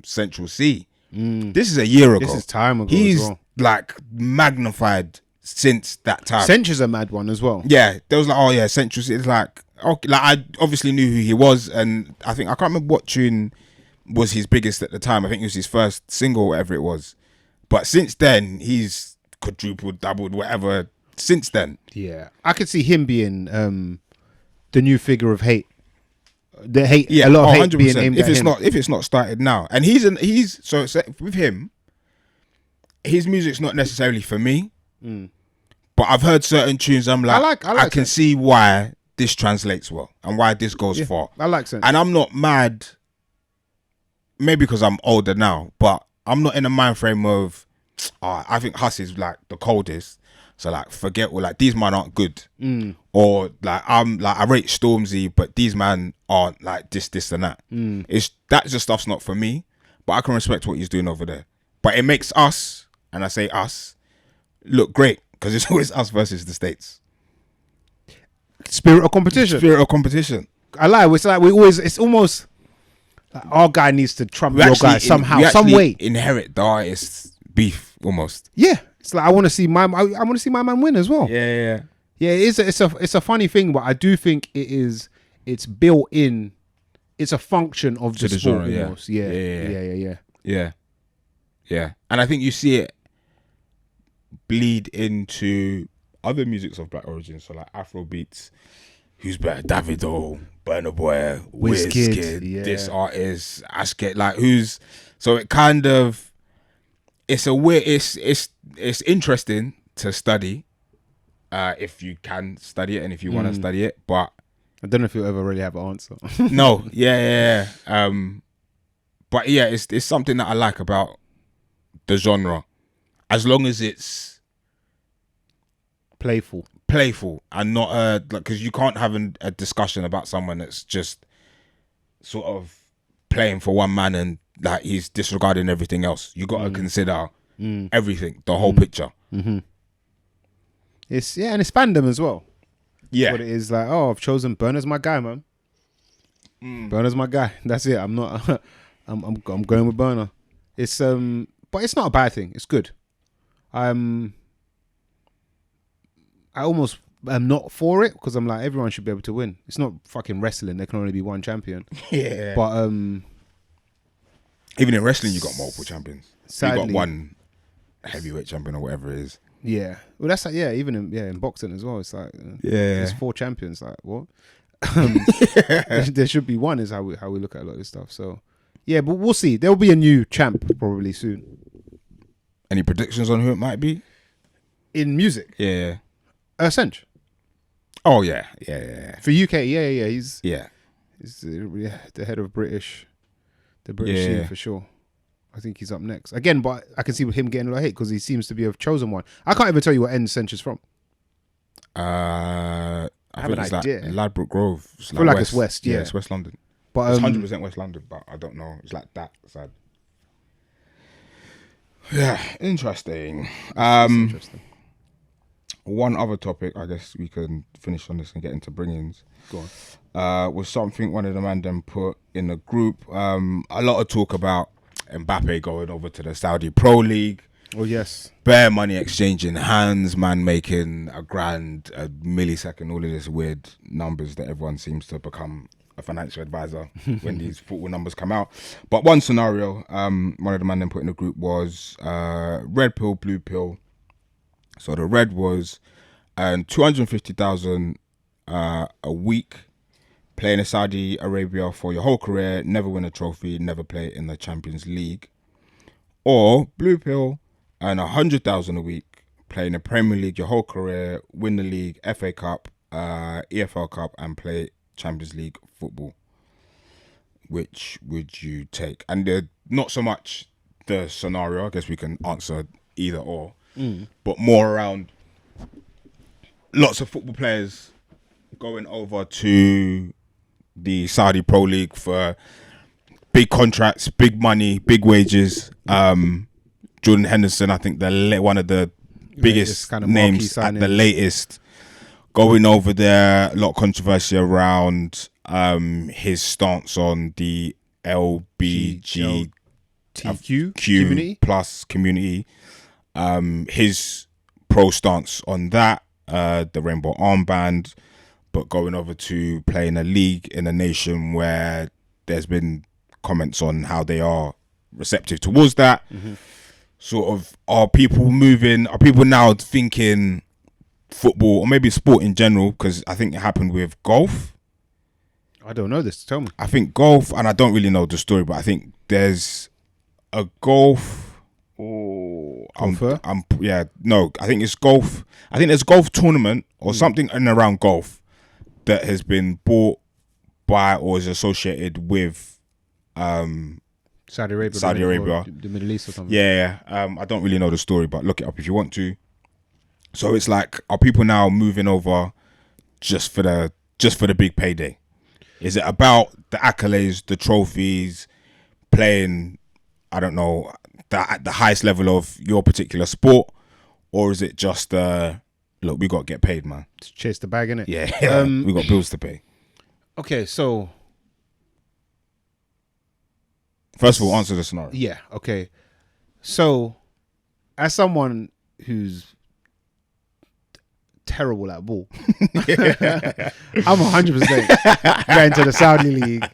Central C. This is a year ago. This is time ago. He's as well. like magnified since that time. Central's a mad one as well. Yeah, there was like, oh yeah, Central C. It's like, okay, like I obviously knew who he was, and I can't remember what tune was his biggest at the time. I think it was his first single, whatever it was. But since then, he's quadrupled, doubled, whatever. Since then, Yeah, I could see him being the new figure of hate. The hate, yeah, a lot of hate 100%. being aimed if at it's him. not started now, and he's so with him, his music's not necessarily for me, but I've heard certain tunes. I'm like, I can see why this translates well and why this goes far. I like Central. And I'm not mad, maybe because I'm older now, but I'm not in a mind frame of, I think Huss is like the coldest. So like, forget, or like, these men aren't good. Or like, I rate Stormzy, but these men aren't like this and that. It's that just stuff's not for me, but I can respect what he's doing over there. But it makes us, and I say us, look great, because it's always us versus the States. Spirit of competition. Spirit of competition. I lie. It's like it's almost like our guy needs to trump your guy somehow, some way. Inherit the artist's beef almost. Yeah, it's like I want to see my man win as well. Yeah. It's a funny thing, but I do think it's built in. It's a function of the sport genre, almost. Yeah. And I think you see it bleed into other musics of black origin, so like Afro beats. Who's better, Davido, Burna Boy, Wizkid, this artist, Ashket, like who's, so it kind of, it's a weird, it's interesting to study, if you can study it and if you want to study it, but I don't know if you'll ever really have an answer. no, yeah. But yeah, it's something that I like about the genre, as long as it's Playful and not because you can't have a discussion about someone that's just sort of playing for one man and like he's disregarding everything else. You got to consider everything, the whole picture. It's and it's fandom as well. Yeah, But it is like, oh, I've chosen Burner's my guy, man. Burner's my guy. That's it. I'm not. I'm going with Burner. It's but it's not a bad thing. It's good. I almost am not for it because I'm like, everyone should be able to win. It's not fucking wrestling. There can only be one champion. Yeah. But even in wrestling, you got multiple champions. Sadly, You got one heavyweight champion or whatever it is. Yeah. Well, that's like, even in boxing as well. It's like there's 4 champions. Like what? There should be one. Is how we look at a lot of this stuff. So yeah, but we'll see. There'll be a new champ probably soon. Any predictions on who it might be In music? Yeah. Sench. Oh yeah. For UK, he's Yeah. the head of the British scene for sure. I think he's up next again, but I can see him getting a lot of hate because he seems to be a chosen one. I can't even tell you what end Sench is from. I have an idea. Like Ladbroke Grove. It's I feel like it's West. Yeah, it's West London. But It's 100% West London, but I don't know. It's like that side. Yeah, interesting. interesting. One other topic, I guess we can finish on this and get into bring-ins. Go on. Was something one of the Mandem put in the group. A lot of talk about Mbappe going over to the Saudi Pro League. Oh yes. Bare money exchanging hands, man making a grand, a millisecond, all of this weird numbers that everyone seems to become a financial advisor when these football numbers come out. But one scenario, one of the Mandem put in the group was red pill, blue pill. So the red was 250,000 a week, playing in Saudi Arabia for your whole career, never win a trophy, never play in the Champions League. or blue pill, earn 100,000 a week, play in the Premier League your whole career, win the league, FA Cup, EFL Cup, and play Champions League football. Which would you take? And not so much the scenario. I guess we can answer either or, but more around lots of football players going over to the Saudi Pro League for big contracts, big money, big wages. Jordan Henderson, I think one of the biggest kind of names at the latest, going over there. A lot of controversy around his stance on the LBGTQ plus community. His pro stance on that, the rainbow armband, but going over to play in a league in a nation where there's been comments on how they are receptive towards that. Sort of, are people now thinking football, or maybe sport in general, because I think it happened with golf. I don't know this. Tell me. I think golf, and I don't really know the story, but I think there's a golf. I think it's golf. I think there's a golf tournament or something in and around golf that has been bought by or is associated with Saudi Arabia, the Middle East or something. Yeah. I don't really know the story, but look it up if you want to. So it's like, are people now moving over just for the big payday? Is it about the accolades, the trophies, playing, I don't know, at the highest level of your particular sport, or is it just look, we got to get paid, man? Just chase the bag, innit? Yeah, we got bills to pay. Okay, so first of all, answer the scenario. Yeah, okay. So, as someone who's terrible at ball, I'm 100% going to the Saudi League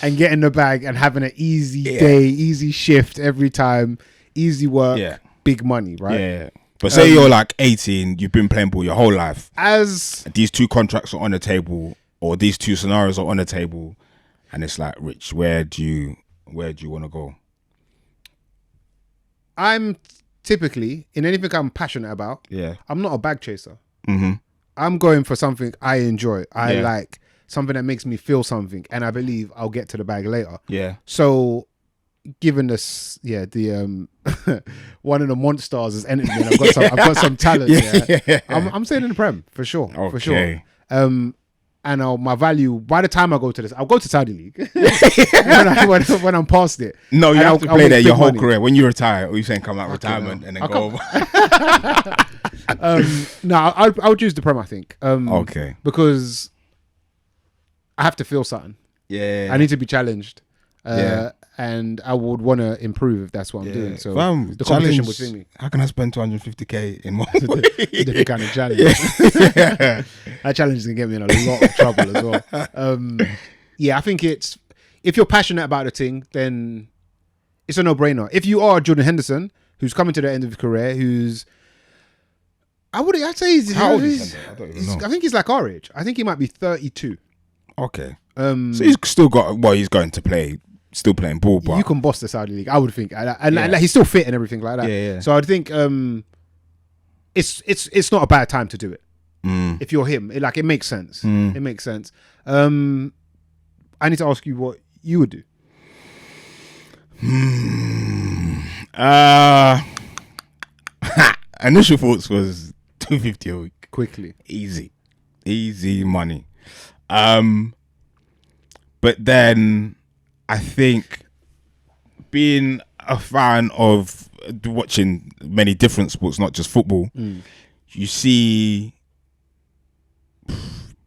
and getting the bag and having an easy day, easy shift every time, easy work, big money, right? Yeah. But say you're like 18, you've been playing ball your whole life. As these two contracts are on the table, or these two scenarios are on the table, and it's like, Rich, where do you want to go? I'm typically, in anything I'm passionate about, I'm not a bag chaser. I'm going for something I enjoy. I like something that makes me feel something, and I believe I'll get to the bag later. Yeah. So, given this, the one of the monsters has entered me, and I've got some talent. I'm staying in the Prem for sure. Okay. For sure. And my value, by the time I go to this, I'll go to Saudi League when I'm past it. No, you have to play there your whole career. When you retire, or you saying come out retirement and then go over? No, I'll choose the Prem, I think. Okay. Because I have to feel something. Yeah. I need to be challenged. And I would want to improve if that's what I'm doing. So the competition would see me. How can I spend 250k in one different kind of challenge? That challenge is going to get me in a lot of trouble as well. I think if you're passionate about a thing, then it's a no-brainer. If you are Jordan Henderson, who's coming to the end of his career, I'd say he's... How old is he? I don't even know. I think he's like our age. I think he might be 32. Okay. So he's still got... Well, he's going to play... Still playing ball, but you can boss the Saudi League, I would think, and like, he's still fit and everything like that. Yeah. So I'd think it's not a bad time to do it if you're him. It makes sense. It makes sense. I need to ask you what you would do. Initial thoughts was 250 a week, quickly, easy money. But then I think being a fan of watching many different sports, not just football, you see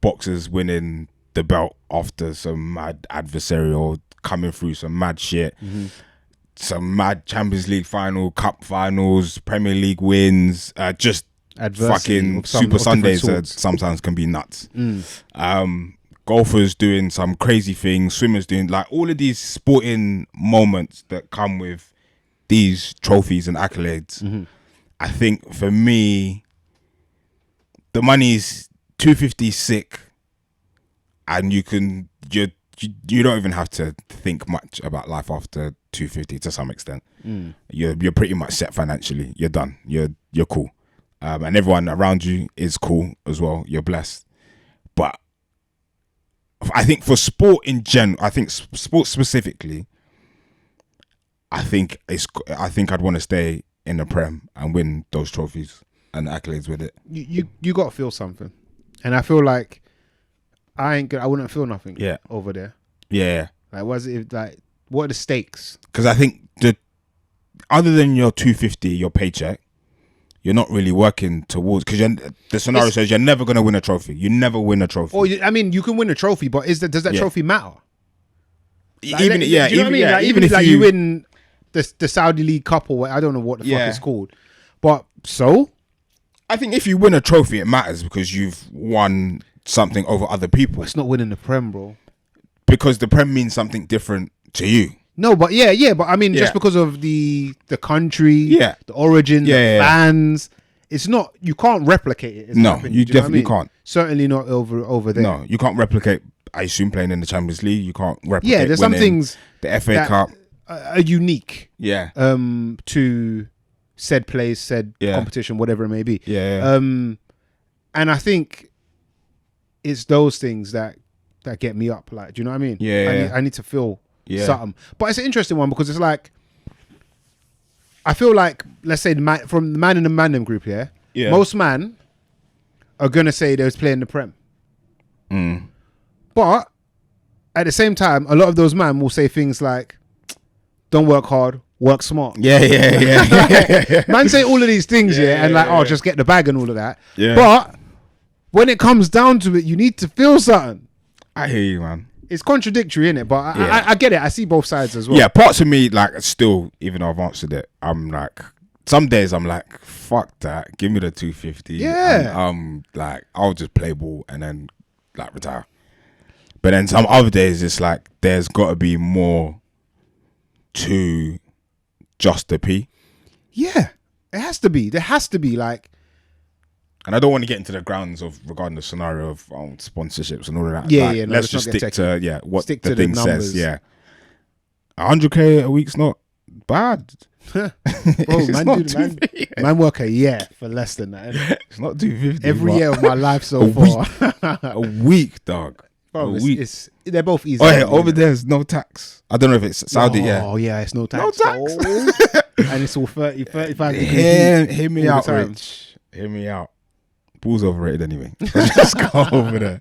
boxers winning the belt after some mad adversary or coming through some mad shit, some mad Champions League final, Cup finals, Premier League wins, just adversity, fucking Super Sundays that sometimes can be nuts. Golfers doing some crazy things, swimmers doing like all of these sporting moments that come with these trophies and accolades. I think for me, the money's 250 sick, and you're you don't even have to think much about life after 250 to some extent. You're pretty much set financially. You're done. You're cool, and everyone around you is cool as well. You're blessed. But I think for sport in general, I think sport specifically, I think I'd want to stay in the Prem and win those trophies and accolades with it. You got to feel something, and I feel like I wouldn't feel nothing. Over there. Yeah. Like, what are the stakes? Because I think other than your 250, your paycheck, you're not really working towards, because the scenario says you're never going to win a trophy. You never win a trophy. Or you can win a trophy, but does that trophy matter? Like, even do you know what I mean? yeah, like, even if you win the Saudi League Cup, or I don't know what the fuck it's called, but so I think if you win a trophy, it matters because you've won something over other people. It's not winning the Prem, bro. Because the Prem means something different to you. No, but but I mean, just because of the country, the origin, the fans, it's not. You can't replicate it. No, you definitely can't. Certainly not over there. No, you can't replicate. I assume playing in the Champions League, you can't replicate. Yeah, there's some things the FA Cup are unique. Yeah. To said place, said competition, whatever it may be. Yeah. And I think it's those things that get me up. Like, do you know what I mean? Yeah. I need to feel something. But it's an interesting one because it's like, I feel like, let's say from the man in the Mandem group here, most man are gonna say they was playing the Prem. But at the same time, a lot of those man will say things like, "Don't work hard, work smart." Yeah. Man say all of these things, and just get the bag and all of that. Yeah. But when it comes down to it, you need to feel something. I hear you, man. It's contradictory, innit? But I get it. I see both sides as well. Yeah, parts of me, like, still, even though I've answered it, I'm like, some days I'm like, fuck that. Give me the 250. Yeah. And, like, I'll just play ball and then, like, retire. But then some other days, it's like, there's got to be more to just the P. Yeah. It has to be. There has to be, like... And I don't want to get into the grounds of regarding the scenario of sponsorships and all of that. Yeah, let's just stick to what stick the to thing the says. Yeah, 100k a week's not bad. Bro, It's not man work a year for less than that. Innit? It's not 250 Every year of my life so far. a week, dog. Bro, a week. They're both easy. Oh yeah, over there's no tax. I don't know if it's Saudi. Oh yeah, it's no tax. No tax. Oh. And it's all 30, 35 degrees. Hear me all out, the time. Rich. Hear me out. Pool's overrated anyway. Just go over there.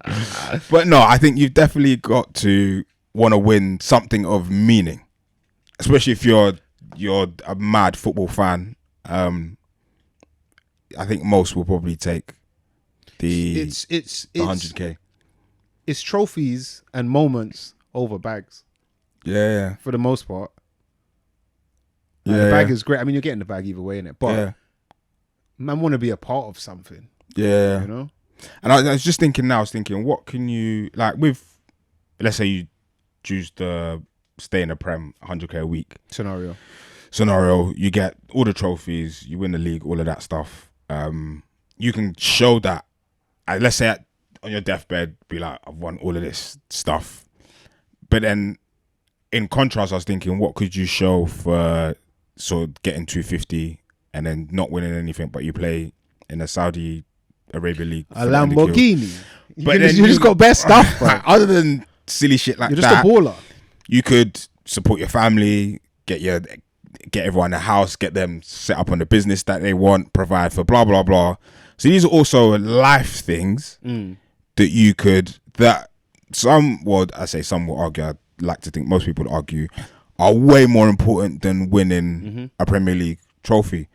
But no, I think you've definitely got to want to win something of meaning, especially if you're a mad football fan. I think most will probably take the 100k. It's trophies and moments over bags. Yeah. For the most part. The bag is great. I mean, you're getting the bag either way, innit? But man want to be a part of something. Yeah. You know? And I was just thinking now, what can you, like, with, let's say you choose to stay in the Prem, 100k a week Scenario, you get all the trophies, you win the league, all of that stuff. You can show that, let's say on your deathbed, be like, I've won all of this stuff. But then, in contrast, I was thinking, what could you show for sort of getting 250 and then not winning anything, but you play in the Saudi Arabian League, a Lamborghini. But then you just got best stuff, bro. Other than silly shit like You're that, just a baller. You could support your family, get everyone a house, get them set up on the business that they want, provide for blah blah blah. So these are also life things that you could, that some will argue, I'd like to think most people would argue, are way more important than winning a Premier League trophy.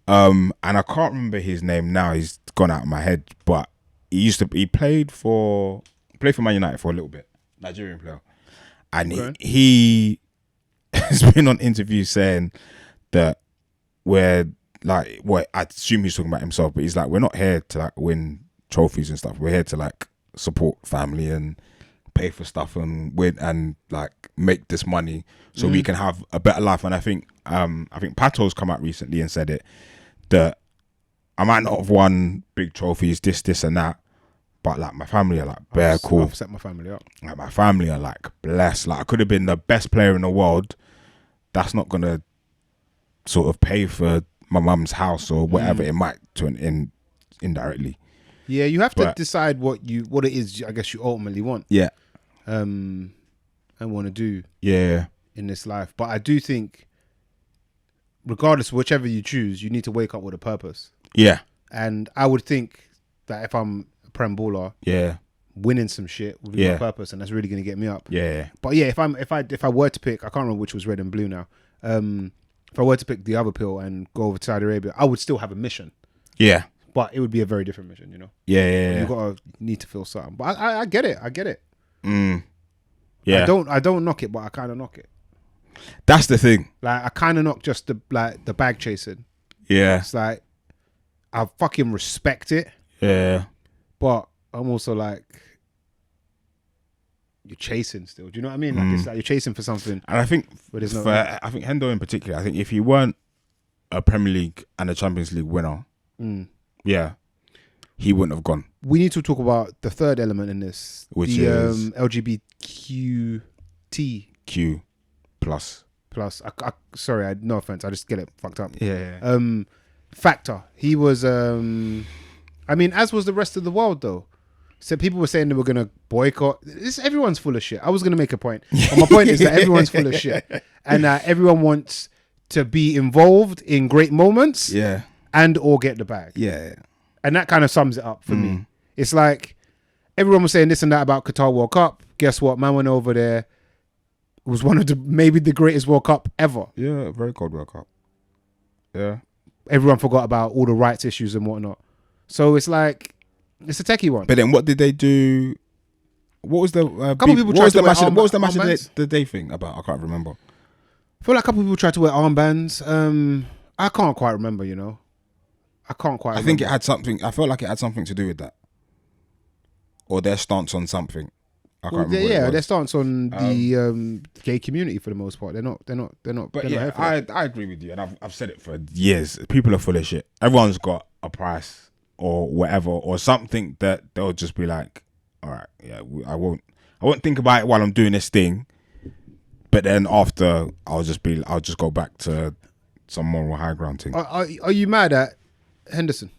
And I can't remember his name now, he's gone out of my head, but he played for Man United for a little bit, Nigerian player. And he has been on interviews saying that I assume he's talking about himself, but he's like, we're not here to like win trophies and stuff. We're here to like support family and pay for stuff and win and like make this money so we can have a better life. And I think Pato's come out recently and said it, that I might not have won big trophies, this and that, but like my family are like bare cool. I've set my family up. Like my family are like blessed. Like I could have been the best player in the world. That's not gonna sort of pay for my mum's house or whatever it might turn in indirectly. Yeah, you have to decide what it is. I guess you ultimately want. Yeah. And want to do. Yeah. In this life, but I do think, regardless of whichever you choose, you need to wake up with a purpose. Yeah. And I would think that if I'm a Prem baller, winning some shit with a purpose, and that's really going to get me up. Yeah. But yeah, if I were to pick, I can't remember which was red and blue now. If I were to pick the other pill and go over to Saudi Arabia, I would still have a mission. Yeah. But it would be a very different mission, you know. Yeah. You need to feel something. But I get it. Yeah. I don't knock it, but I kind of knock it. That's the thing. Like I kind of knock just the bag chasing. Yeah. It's like I fucking respect it. Yeah. But I'm also like, you're chasing still. Do you know what I mean? Like it's like you're chasing for something. And I think I think Hendo in particular, I think if he weren't a Premier League and a Champions League winner, he wouldn't have gone. We need to talk about the third element in this, which is LGBTQ plus. Sorry, no offense. I just get it fucked up. Yeah. Factor. He was. I mean, as was the rest of the world, though. So people were saying they were gonna boycott. Everyone's full of shit. I was gonna make a point. But my point is that everyone's full of shit, and everyone wants to be involved in great moments. Yeah. And or get the bag. Yeah. And that kind of sums it up for me. It's like everyone was saying this and that about Qatar World Cup. Guess what? Man went over there. It was one of maybe the greatest World Cup ever. Yeah, very cold World Cup. Yeah. Everyone forgot about all the rights issues and whatnot. So it's like, it's a techie one. But then what did they do? What was the... couple people tried to wear what was the match of the day thing about? I can't remember. I feel like a couple people tried to wear armbands. I can't quite remember, you know. I think it had something... I felt like it had something to do with that. Or their stance on something. I can't remember. Yeah, their stance on the gay community for the most part. They're not. But yeah, I agree with you, and I've said it for years. People are full of shit. Everyone's got a price or whatever, or something that they'll just be like, all right, yeah, I won't think about it while I'm doing this thing. But then after, I'll just go back to some moral high ground thing. Are you mad at Henderson?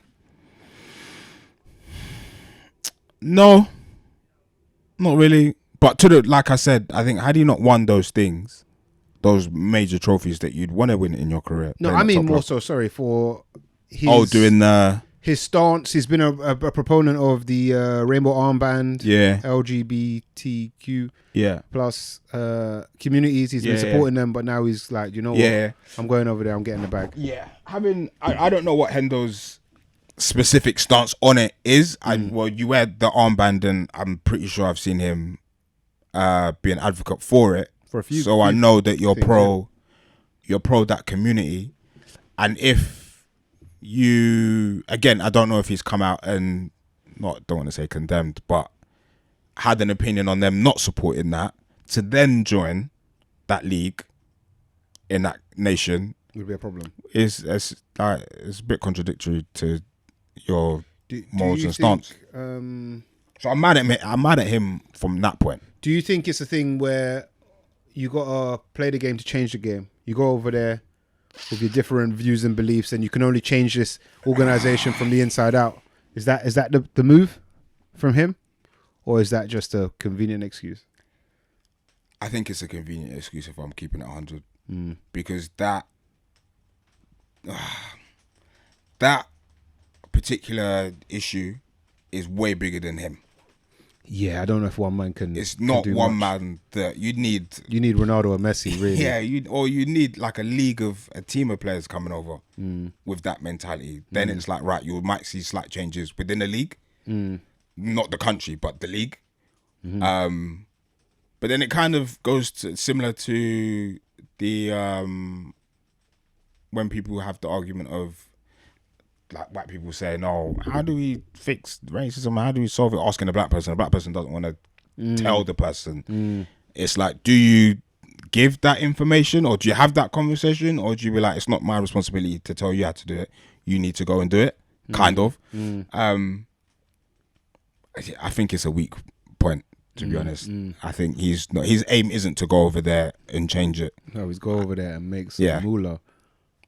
No. Not really, but like I said, I think had he not won those things, those major trophies that you'd want to win in your career. No, I mean more so. Sorry for his stance. He's been a proponent of the rainbow armband. Yeah, LGBTQ. Yeah, plus communities. He's been supporting them, but now he's like, you know what? I'm going over there. I'm getting the bag. Yeah, I don't know what Hendo's specific stance on it is. Well, you wear the armband, and I'm pretty sure I've seen him be an advocate for it. For a few, so I know that you're pro that community. And if you, again, I don't know if he's come out and don't want to say condemned, but had an opinion on them not supporting that, to then join that league in that nation would be a problem. It's a bit contradictory to your morals and stance. So I'm mad at him from that point. Do you think it's a thing where you gotta play the game to change the game? You go over there with your different views and beliefs, and you can only change this organization from the inside out. Is that the move from him, or is that just a convenient excuse? I think it's a convenient excuse if I'm keeping it 100, because that particular issue is way bigger than him. Yeah, I don't know if one man can. It's not one much. Man that you need. You need Ronaldo or Messi, really. Yeah, you need like a team of players coming over with that mentality. Then it's like, right, you might see slight changes within the league, not the country, but the league. But then it kind of goes to similar to the when people have the argument of, like, white people saying, "Oh, how do we fix racism? How do we solve it?" Asking a black person doesn't want to tell the person. It's like, do you give that information, or do you have that conversation, or do you be like, "It's not my responsibility to tell you how to do it. You need to go and do it." Kind of. I think it's a weak point, to be honest. I think his aim isn't to go over there and change it. No, he's go over there and make some moolah.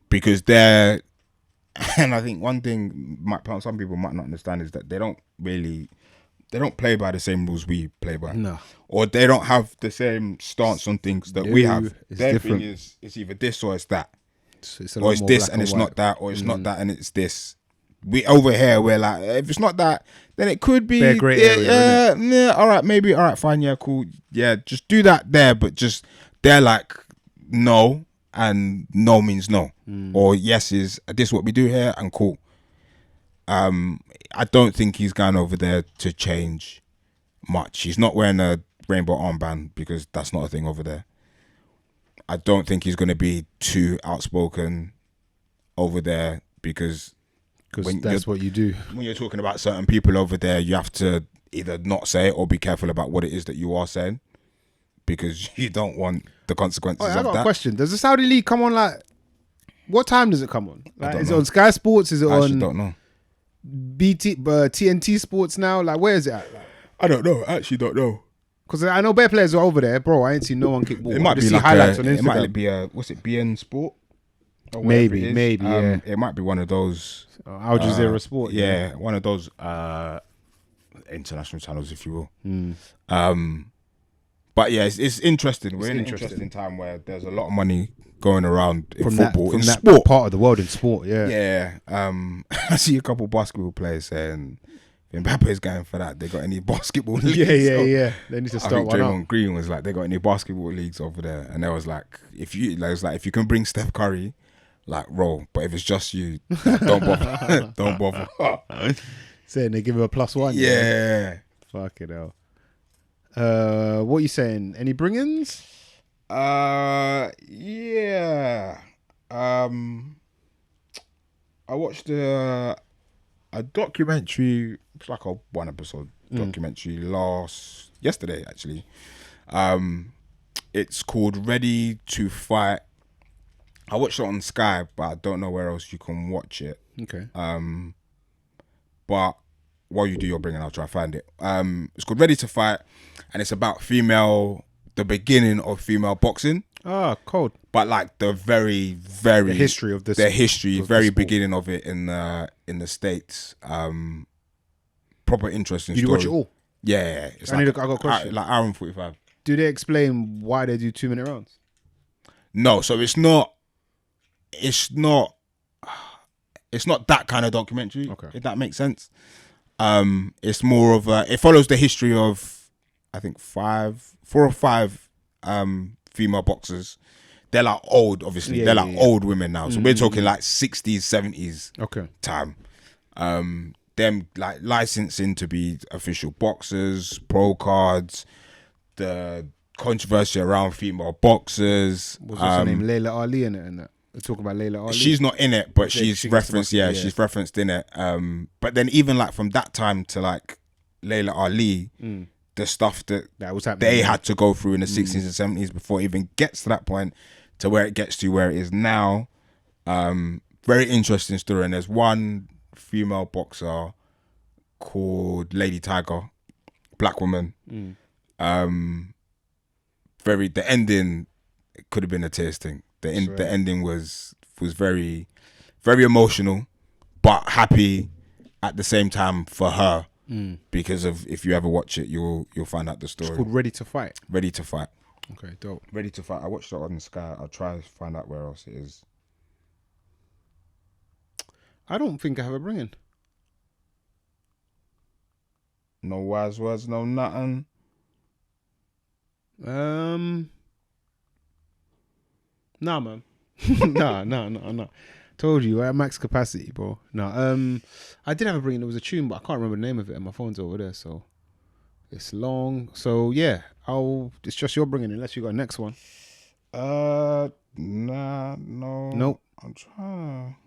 Because they're, and I think one thing some people might not understand is that they don't play by the same rules we play by. No. Or they don't have the same stance on things that we have. It's Their different. thing is, it's either this or it's that. Or it's this and it's not that, or it's not that and it's this. We over here, we're like, if it's not that, then it could be. Bare grey area, yeah, all right, maybe, all right, fine, yeah, cool. Yeah, just do that there, but just, they're like, no, and no means no. Or yes is, this is what we do here, and cool. I don't think he's gone over there to change much. He's not wearing a rainbow armband because that's not a thing over there. I don't think he's going to be too outspoken over there because that's what you do. When you're talking about certain people over there, you have to either not say it or be careful about what it is that you are saying because you don't want the consequences of that. I got a question. Does the Saudi League come on what time does it come on? Is it on Sky Sports? Is it I on actually don't know. TNT Sports now? Where is it at? I don't know. I actually don't know. Because I know bare players are over there, bro. I ain't seen no one kick ball. It might be like highlights on Instagram. It might be what's it, BN Sport? Maybe, yeah. It might be one of those. Al Jazeera Sport. Yeah, one of those international channels, if you will. But yeah, it's interesting. We're in an interesting time where there's a lot of money going around in football, in sport. Part of the world in sport, yeah. Yeah. I see a couple of basketball players saying, Mbappe's going for that. They got any basketball leagues? Yeah. They need to start one up. Draymond Green was like, they got any basketball leagues over there? And they was like, if you can bring Steph Curry, roll. But if it's just you, don't bother. Don't bother. Saying they give him a +1. Yeah. Fucking hell. What are you saying? Any bring-ins? Yeah. I watched a documentary. It's like a 1-episode documentary yesterday actually. It's called Ready to Fight. I watched it on Sky, but I don't know where else you can watch it. Okay. But while you do your bringing, I'll try to find it. It's called Ready to Fight, and it's about the beginning of female boxing. Ah, cold. But the very, very the history of this, very beginning of it in the States. Proper interesting story. Did you watch it all? Yeah. I got a question. Hour and 45. Do they explain why they do 2-minute rounds? No, so it's not that kind of documentary. Okay. If that makes sense. It's more of it follows the history of, I think 4 or 5 female boxers. They're old, obviously. They're old women now. So we're talking 60s, 70s time. Them licensing to be official boxers, pro cards, the controversy around female boxers. What's her name? Layla Ali in it and that. We're talking about Layla Ali. She's not in it, but she's referenced. She's referenced in it. But then even from that time to Layla Ali, the stuff that was happening, they had to go through in the 60s and 70s before it even gets to that point to where it gets to where it is now. Very interesting story. And there's one female boxer called Lady Tiger, black woman. The ending could have been a tears thing. The ending was very, very emotional, but happy at the same time for her because of, if you ever watch it, you'll find out the story. It's called Ready to Fight. Ready to Fight. Okay, dope. Ready to Fight. I watched it on Sky. I'll try to find out where else it is. I don't think I have a bring-in. No wise words, no nothing. Nah, man. No. Told you, we're at max capacity, bro. No, I did have a bring-in. It was a tune, but I can't remember the name of it, and my phone's over there, so it's long. So yeah, it's just your bringing, unless you got a next one. Nah, no. Nope. I'm trying.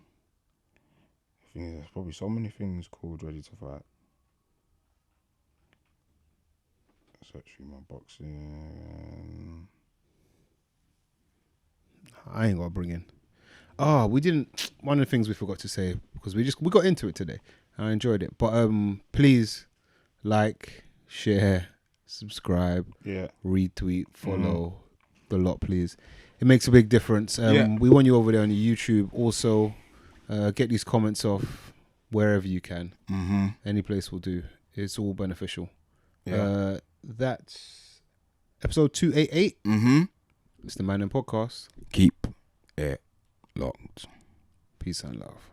I think there's probably so many things called Ready to Fight. Search female boxing. I ain't got to bring in. Oh, we didn't. One of the things we forgot to say, because we got into it today. I enjoyed it, but please like, share, subscribe, retweet, follow the lot, please. It makes a big difference. We want you over there on YouTube. Also, get these comments off wherever you can. Any place will do. It's all beneficial. That's episode 288. It's the Mandem Podcast. Keep it locked. Peace and love.